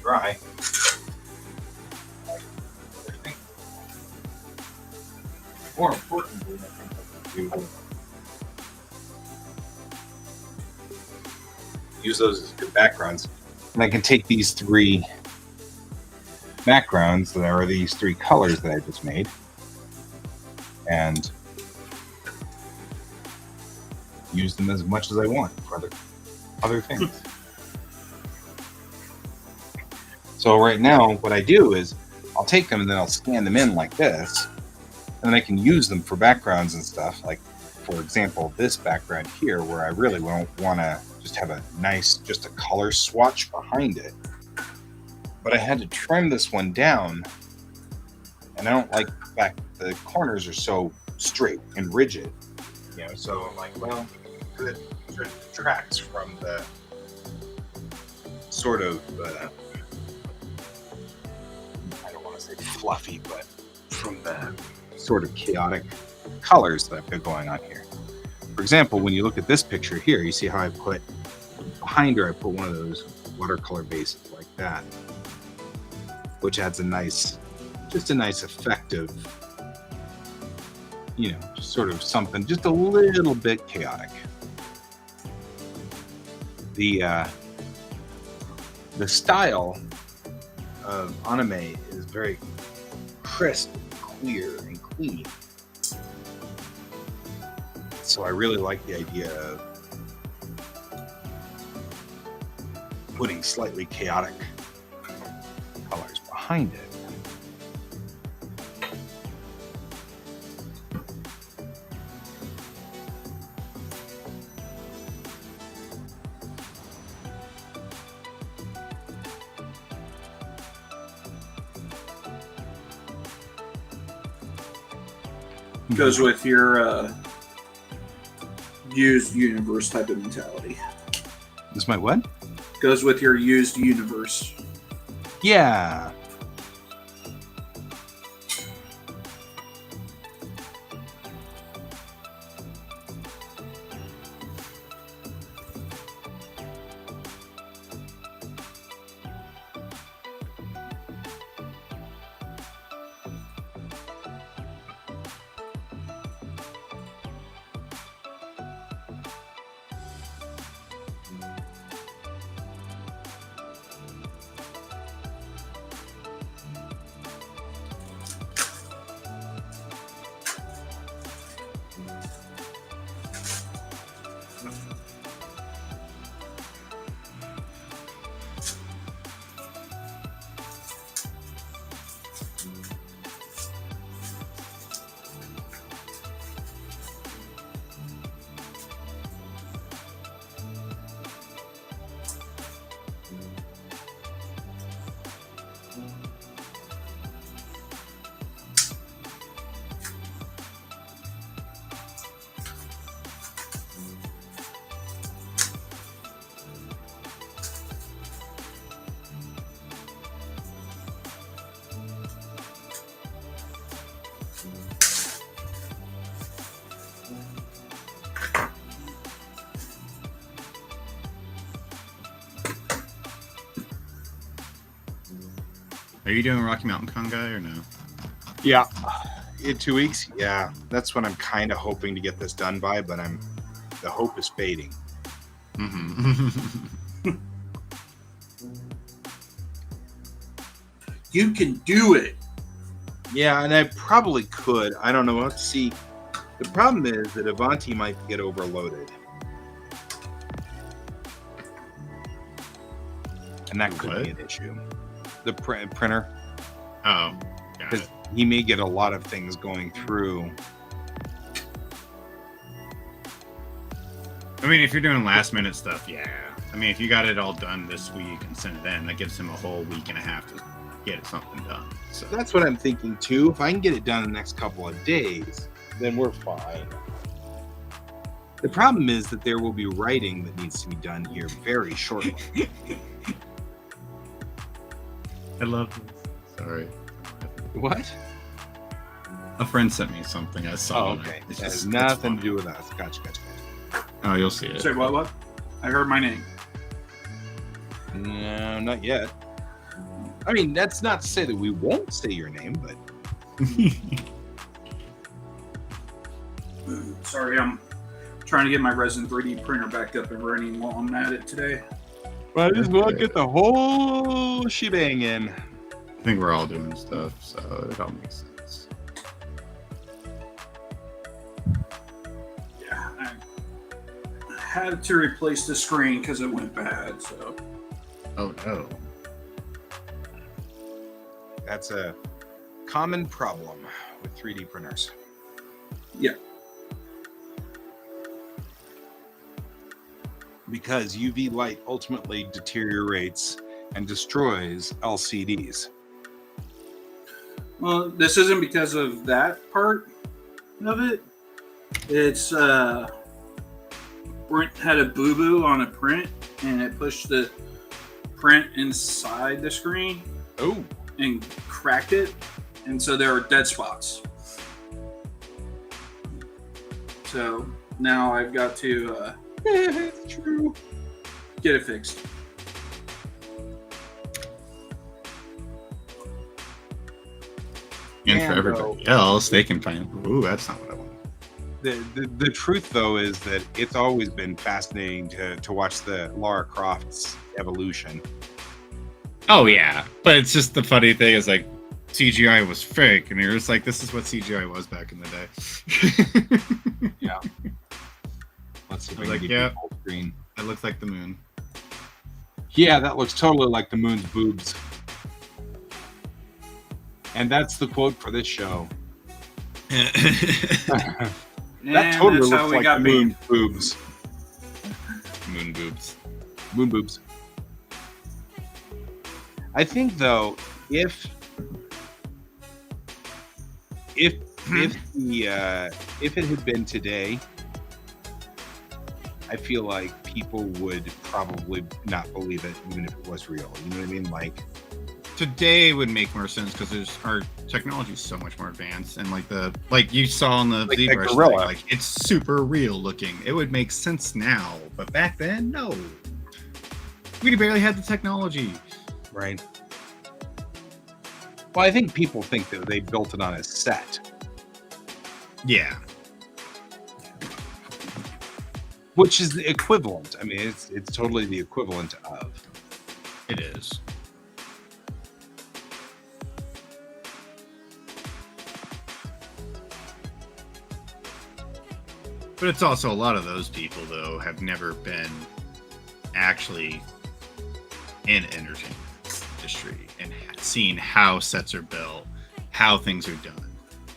Dry. More importantly, I think I can use those as good backgrounds. And I can take these three backgrounds that are these three colors that I just made and use them as much as I want for other things. So right now, what I do is I'll take them and then I'll scan them in like this, and then I can use them for backgrounds and stuff. Like, for example, this background here, where I really won't want to just have a nice, just a color swatch behind it. But I had to trim this one down, and I don't like the corners are so straight and rigid. You know, so I'm like, well, it detracts from the sort of, I don't want to say fluffy, but from the sort of chaotic colors that I've got going on here. For example, when you look at this picture here, you see how I put behind her, I put one of those watercolor bases like that, which adds a nice, just a nice effect of, you know, just sort of something just a little bit chaotic. The style of anime is very crisp, clear, and clean. So I really like the idea of putting slightly chaotic colors behind it. Goes with your used universe type of mentality. This might what? Goes with your used universe. Yeah. Are you doing Rocky Mountain Con guy or no? Yeah. In 2 weeks? Yeah. That's what I'm kind of hoping to get this done by, but the hope is fading. Mm-hmm. You can do it. Yeah, and I probably could. I don't know. We'll have to see. The problem is that Avanti might get overloaded. And that could be an issue. The printer. Oh, got Because it. he may get a lot of things going through. I mean, if you're doing last minute stuff, yeah. I mean, if you got it all done this week and sent it in, that gives him a whole week and a half to get something done. So That's what I'm thinking too. If I can get it done in the next couple of days, then we're fine. The problem is that there will be writing that needs to be done here very shortly. I love this. Sorry. What? A friend sent me something. I saw. Oh, okay. It's That has just- nothing it's to do with us. Gotcha. funny. Oh, you'll see it. Say what? I heard my name. No, not yet. I mean, that's not to say that we won't say your name, but Sorry, I'm trying to get my resin 3D printer back up and running while I'm at it today. might as well get the whole shebang in. I think we're all doing stuff, so it all makes sense. Yeah, I had to replace the screen because it went bad. So Oh no. That's a common problem with 3D printers. yeah, Because UV light ultimately deteriorates and destroys LCDs. well, this isn't because of that part of it. It's Brent had a boo boo on a print, and it pushed the print inside the screen. Oh, and cracked it, and so there are dead spots. So now I've got to it's true. get it fixed. And Man, for everybody else, they can find. Ooh, that's not what I want. The truth though is that it's always been fascinating to watch the Lara Croft's evolution. Oh yeah, but it's just the funny thing is like CGI was fake, and you're just like, this is what CGI was back in the day. Yeah. Let's see if I can Like, get yeah. you full screen. It looks like the moon. Yeah, that looks totally like the moon's boobs. And that's the quote for this show. That And totally that's how looks we like got the moon's boobs. Moon boobs. Moon boobs. I think though, if it had been today, I feel like people would probably not believe it, even if it was real. You know what I mean? Like Today would make more sense because our technology is so much more advanced, and like you saw in the Like ZBrush that thing, gorilla. like it's super real looking. It would make sense now, but back then, no. We barely had the technology. right. Well, I think people think that they built it on a set, Yeah. which is the equivalent. I mean, it's totally the equivalent of. It is. But it's also a lot of those people, though, have never been actually in entertainment industry and seen how sets are built, how things are done,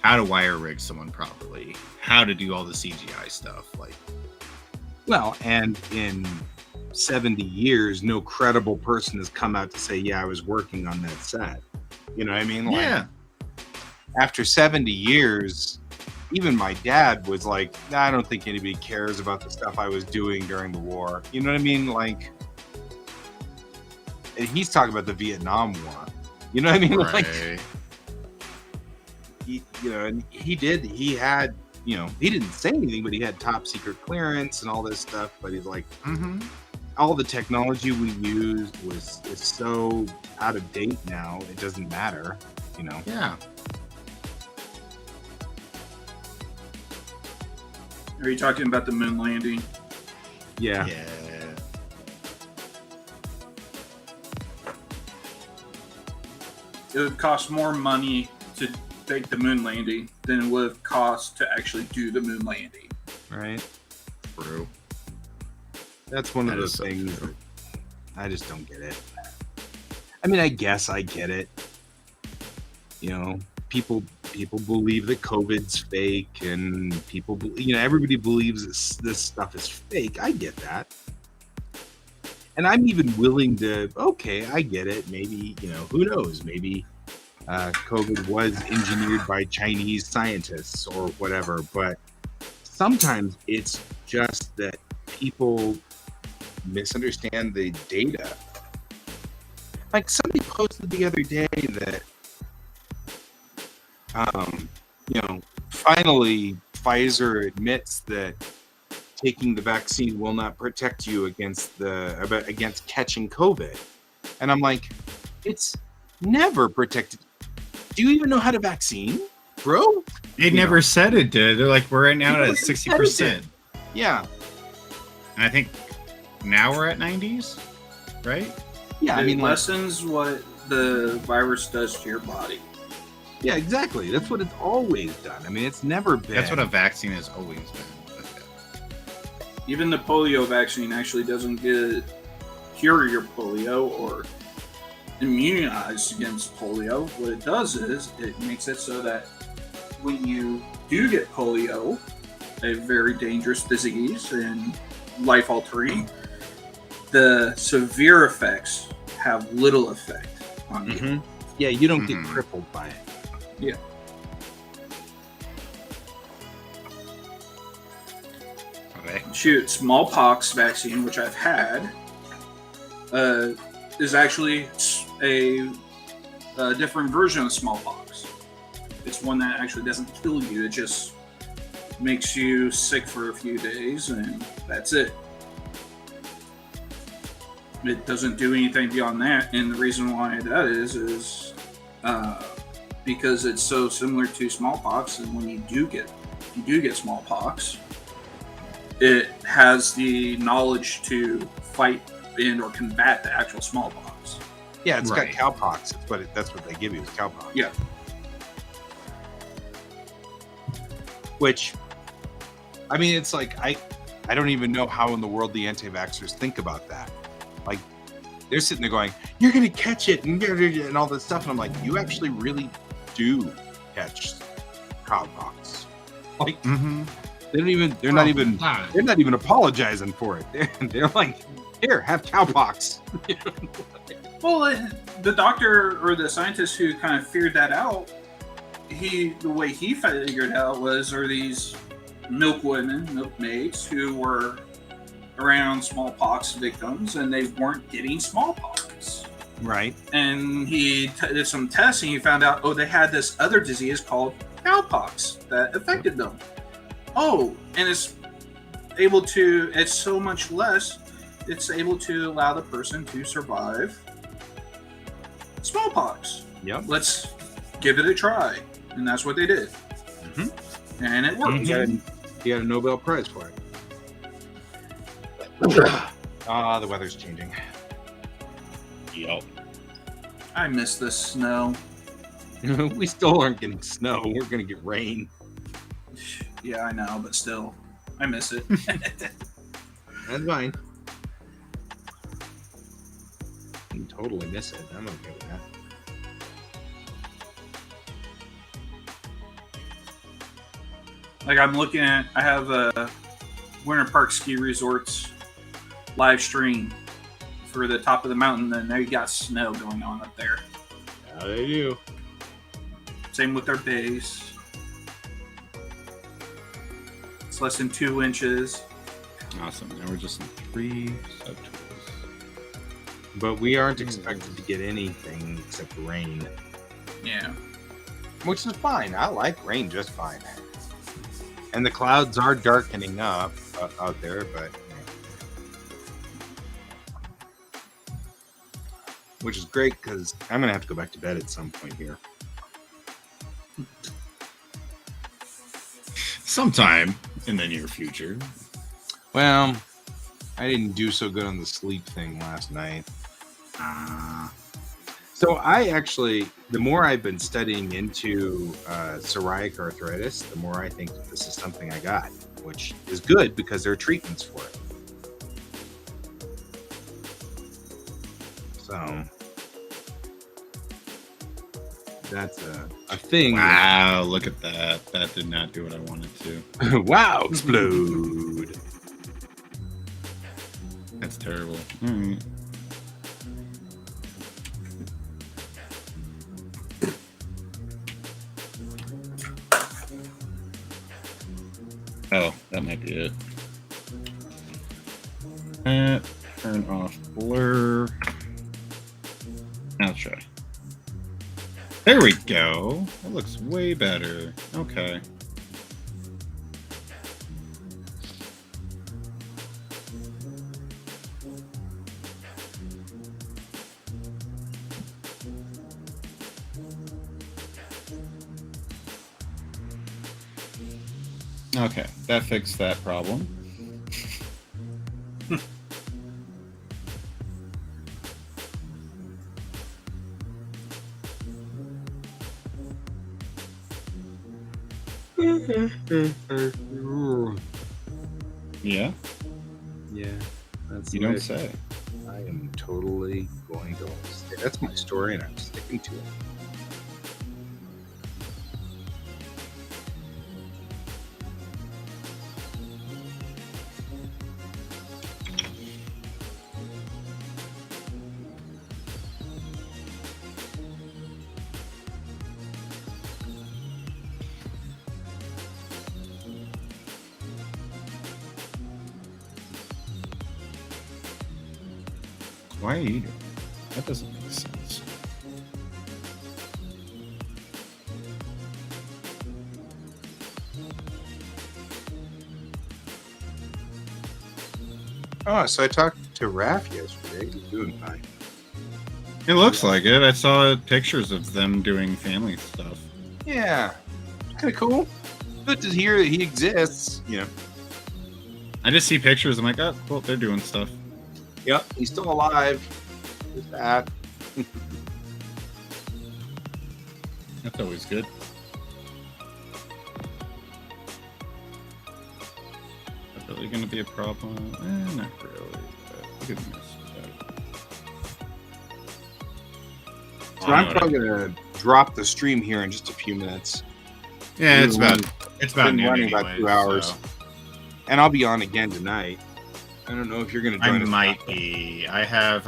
how to wire rig someone properly, how to do all the CGI stuff. Like, Well, and in 70 years, no credible person has come out to say, yeah, I was working on that set. You know what I mean? Like, yeah, after 70 years, even my dad was like, nah, I don't think anybody cares about the stuff I was doing during the war. You know what I mean? Like, and he's talking about the Vietnam War. You know what I mean? Like, right. and he had, he didn't say anything, but he had top secret clearance and all this stuff. But he's like, Mm-hmm. all the technology we used is so out of date now, it doesn't matter, Yeah. Are you talking about the moon landing? Yeah. Yeah. It would cost more money to make the moon landing than it would have cost to actually do the moon landing. Right. True. That's one of That those is so things true. that I just don't get it. I mean, I guess I get it. People believe that COVID's fake, and people, everybody believes this stuff is fake. I get that. And I'm even willing to, okay, I get it. Maybe, who knows? Maybe COVID was engineered by Chinese scientists or whatever. But sometimes it's just that people misunderstand the data. Like somebody posted the other day that, finally Pfizer admits that taking the vaccine will not protect you against catching COVID. And I'm like, it's never protected. Do you even know how to vaccine, bro? They never said it did. They're like, we're right now People at said it 60%. Yeah. And I think now we're at 90s, right? Yeah. I mean, it lessens what the virus does to your body. yeah, exactly. That's what it's always done. I mean, it's never been. That's what a vaccine has always been. Even the polio vaccine actually doesn't cure your polio or immunize against polio. What it does is it makes it so that when you do get polio, a very dangerous disease and life-altering, the severe effects have little effect on you. Mhm. Yeah, you don't get Mhm. crippled by it. Yeah. shoot, smallpox vaccine, which I've had, is actually a different version of smallpox. It's one that actually doesn't kill you. It just makes you sick for a few days, and that's it. It doesn't do anything beyond that, and the reason why that is because it's so similar to smallpox. And when you do get smallpox, it has the knowledge to fight and or combat the actual smallpox. Yeah, it's Right. got cowpox. That's what they give you is cowpox. Yeah. Which, I mean, it's like I don't even know how in the world the anti-vaxxers think about that. Like, they're sitting there going, "You're gonna catch it," and all this stuff, and I'm like, "You actually really do catch cowpox." Like, they don't even. They're not even. They're not even apologizing for it. They're like, "Here, have cowpox." Well, the doctor or the scientist who kind of figured that out, the way he figured out was there are these milkmaids who were around smallpox victims, and they weren't getting smallpox. Right. And he did some testing. He found out, they had this other disease called cowpox that affected them. Oh, and it's so much less. It's able to allow the person to survive smallpox. Yep. Let's give it a try, and that's what they did. And it worked. He got a Nobel Prize for it. The weather's changing. Yup. I miss the snow. We still aren't getting snow. We're gonna get rain. Yeah, I know, but still, I miss it. That's fine. You totally miss it. I'm okay with that. Like, I have a Winter Park Ski Resorts live stream for the top of the mountain, and they got snow going on up there. Yeah, they do. Same with their base. It's less than 2 inches. Awesome. Now we're just in 3 subtools. But we aren't expected to get anything except rain, Yeah. which is fine. I like rain just fine. And the clouds are darkening up out there, but which is great because I'm gonna have to go back to bed at some point here. Sometime in the near future. Well, I didn't do so good on the sleep thing last night. So I actually, the more I've been studying into psoriatic arthritis, the more I think that this is something I got, which is good because there are treatments for it. So that's a thing. Wow, look at that. That did not do what I wanted to. Wow, explode. That's terrible. All right. Oh, that might be it. Turn off blur. Now let's try. There we go. That looks way better. Okay. Okay, that fixed that problem. Yeah, Yeah, that's you the way don't say. I am totally going to. That's my story, and I'm sticking to it. Why are you doing that? That doesn't make sense. Oh, so I talked to Raph yesterday. He's doing fine. It looks like it. I saw pictures of them doing family stuff. Yeah, kind of cool. Good to hear that he exists. You know. I just see pictures. I'm like, oh, cool, they're doing stuff. Yep, he's still alive. Just that. That's always good. Is that really going to be a problem? Not really. But we could miss that. So I'm probably gonna drop the stream here in just a few minutes. Yeah, it's about been noon running about anyways, 2 hours, so. and I'll be on again tonight. I don't know if you're gonna I join us. might be. I have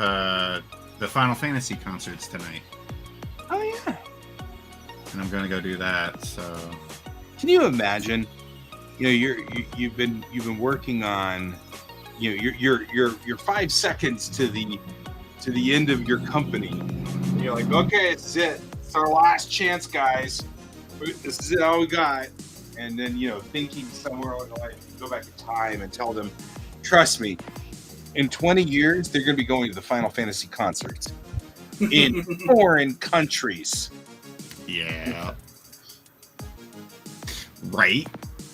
the Final Fantasy concerts tonight, Oh yeah. and I'm gonna go do that. So Can you imagine? You know, you've been working on, you know, you're 5 seconds to the end of your company. And you're like, okay, this is it. It's our last chance, guys. This is it, all we got. And then, you know, thinking somewhere along the line, you go back in time and tell them, trust me, in 20 years, they're going to be going to the Final Fantasy concerts in foreign countries. yeah, right.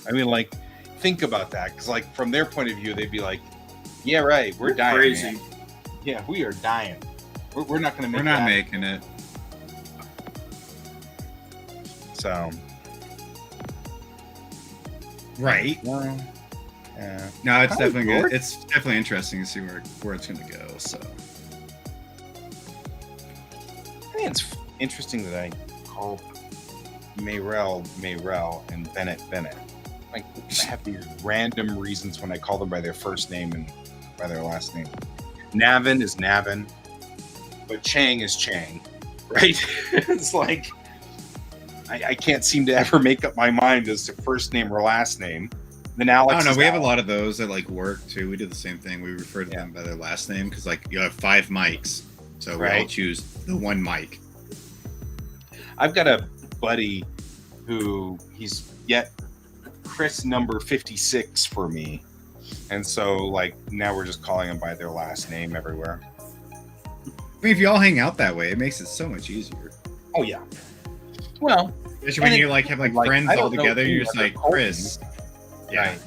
I mean, like, think about that. Because, like, from their point of view, they'd be like, yeah, right, we're dying. Crazy. Man. Yeah, we are dying. We're not going to make We're not that. making it. So, Right. well, yeah. No, it's Hi, definitely George. good. It's definitely interesting to see where it's going to go. So I think it's interesting that I call Mayrell and Bennett. Like, I have these random reasons when I call them by their first name and by their last name. Navin is Navin, but Chang is Chang, right? It's like I can't seem to ever make up my mind as to first name or last name. Then Alex. I don't know. is We have a Alex. lot of those at like work too. We do the same thing. We refer to them by their last name because like you have 5 mics, so we all Right. choose the one mic. I've got a buddy who he's yet Chris number 56 for me. And so like now we're just calling them by their last name everywhere. I mean, if you all hang out that way, it makes it so much easier. Oh yeah. Well, Especially when And you like have like like, friends I all don't know together, any you're just other like Chris. right.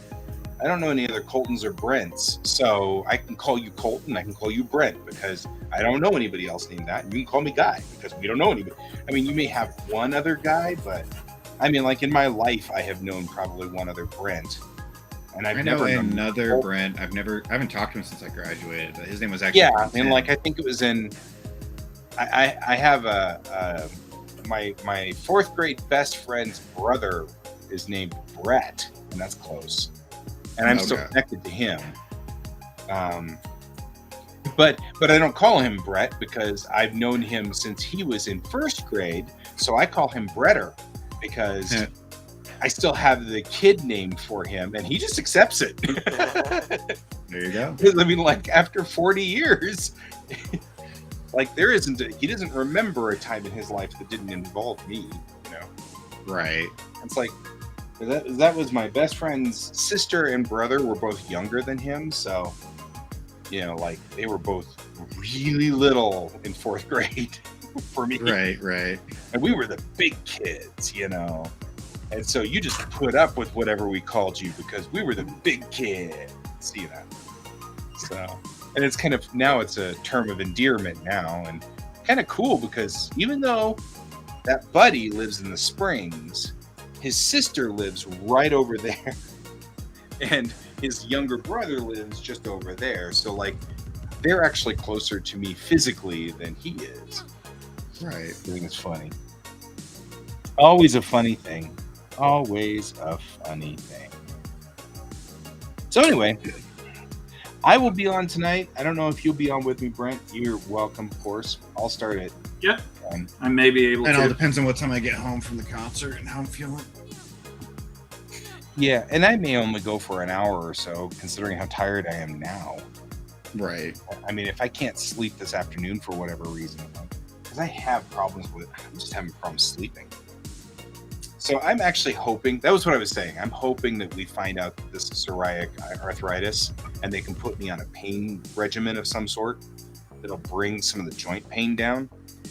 I don't know any other Coltons or Brents, so I can call you Colton, I can call you Brent because I don't know anybody else named that. You can call me Guy because we don't know anybody. I mean, you may have one other Guy, but I mean, like in my life, I have known probably one other Brent, and I've I know never known another Colton. Brent. I haven't talked to him since I graduated, but his name was actually Yeah, and Tim. like I think it was in. I have a my 4th grade best friend's brother is named Brett, and that's close. And I'm still Okay. connected to him. But I don't call him Brett because I've known him since he was in 1st grade. So I call him Bretter because Yeah. I still have the kid name for him, and he just accepts it. There you go. I mean, like after 40 years, like he doesn't remember a time in his life that didn't involve me. You know, Right. it's like that was my best friend's sister and brother were both younger than him, so you know, like they were both really little in 4th grade for me, Right. and we were the big kids, you know. And so you just put up with whatever we called you because we were the big kids, you know. So, and it's kind of now it's a term of endearment now, and kind of cool because even though that buddy lives in the Springs, his sister lives right over there, and his younger brother lives just over there. So, like, they're actually closer to me physically than he is. Right. I think it's funny. Always a funny thing. Always a funny thing. So anyway, I will be on tonight. I don't know if you'll be on with me, Brent. You're welcome, of course. I'll start it. Yep. I may be able And it all to. depends on what time I get home from the concert and how I'm feeling. Yeah, and I may only go for an hour or so, considering how tired I am now. Right. I mean, if I can't sleep this afternoon for whatever reason, because I have problems with, I'm just having problems sleeping. So I'm actually hoping, that was what I was saying. I'm hoping that we find out this psoriatic arthritis and they can put me on a pain regimen of some sort that'll bring some of the joint pain down.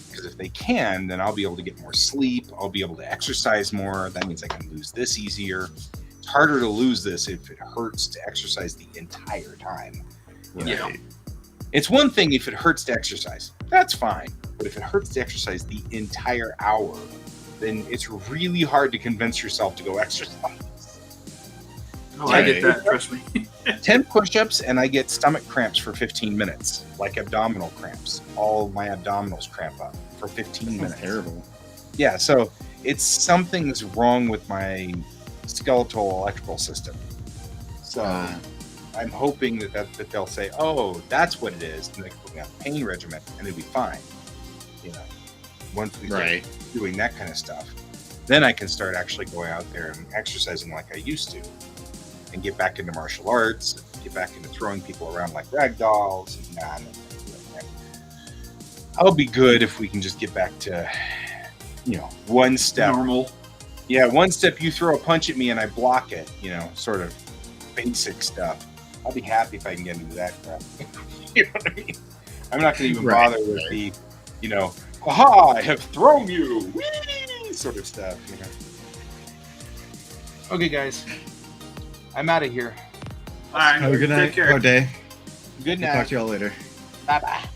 Because if they can, then I'll be able to get more sleep. I'll be able to exercise more. That means I can lose this easier. It's harder to lose this if it hurts to exercise the entire time. Yeah. It's one thing if it hurts to exercise. That's fine. But if it hurts to exercise the entire hour, then it's really hard to convince yourself to go exercise. Oh, I get that. Trust me. 10 push-ups and I get stomach cramps for 15 minutes, like abdominal cramps. All my abdominals cramp up for 15 minutes. Terrible. Yeah, so it's something's wrong with my skeletal electrical system. So I'm hoping that they'll say, oh, that's what it is, and they can put me on a pain regimen, and it'll be fine. You know, once we start doing that kind of stuff, then I can start actually going out there and exercising like I used to, and get back into martial arts, get back into throwing people around like rag dolls. And I'll be good if we can just get back to, you know, one step. Normal. Yeah, one step, you throw a punch at me and I block it, you know, sort of basic stuff. I'll be happy if I can get into that crap. You know what I mean? I'm not going to even bother with the, you know, aha, I have thrown you, whee, sort of stuff, you know. Okay, guys. I'm out of here. All right. Have a good night. Take care. Good day. Good I'll night. talk to y'all later. Bye-bye.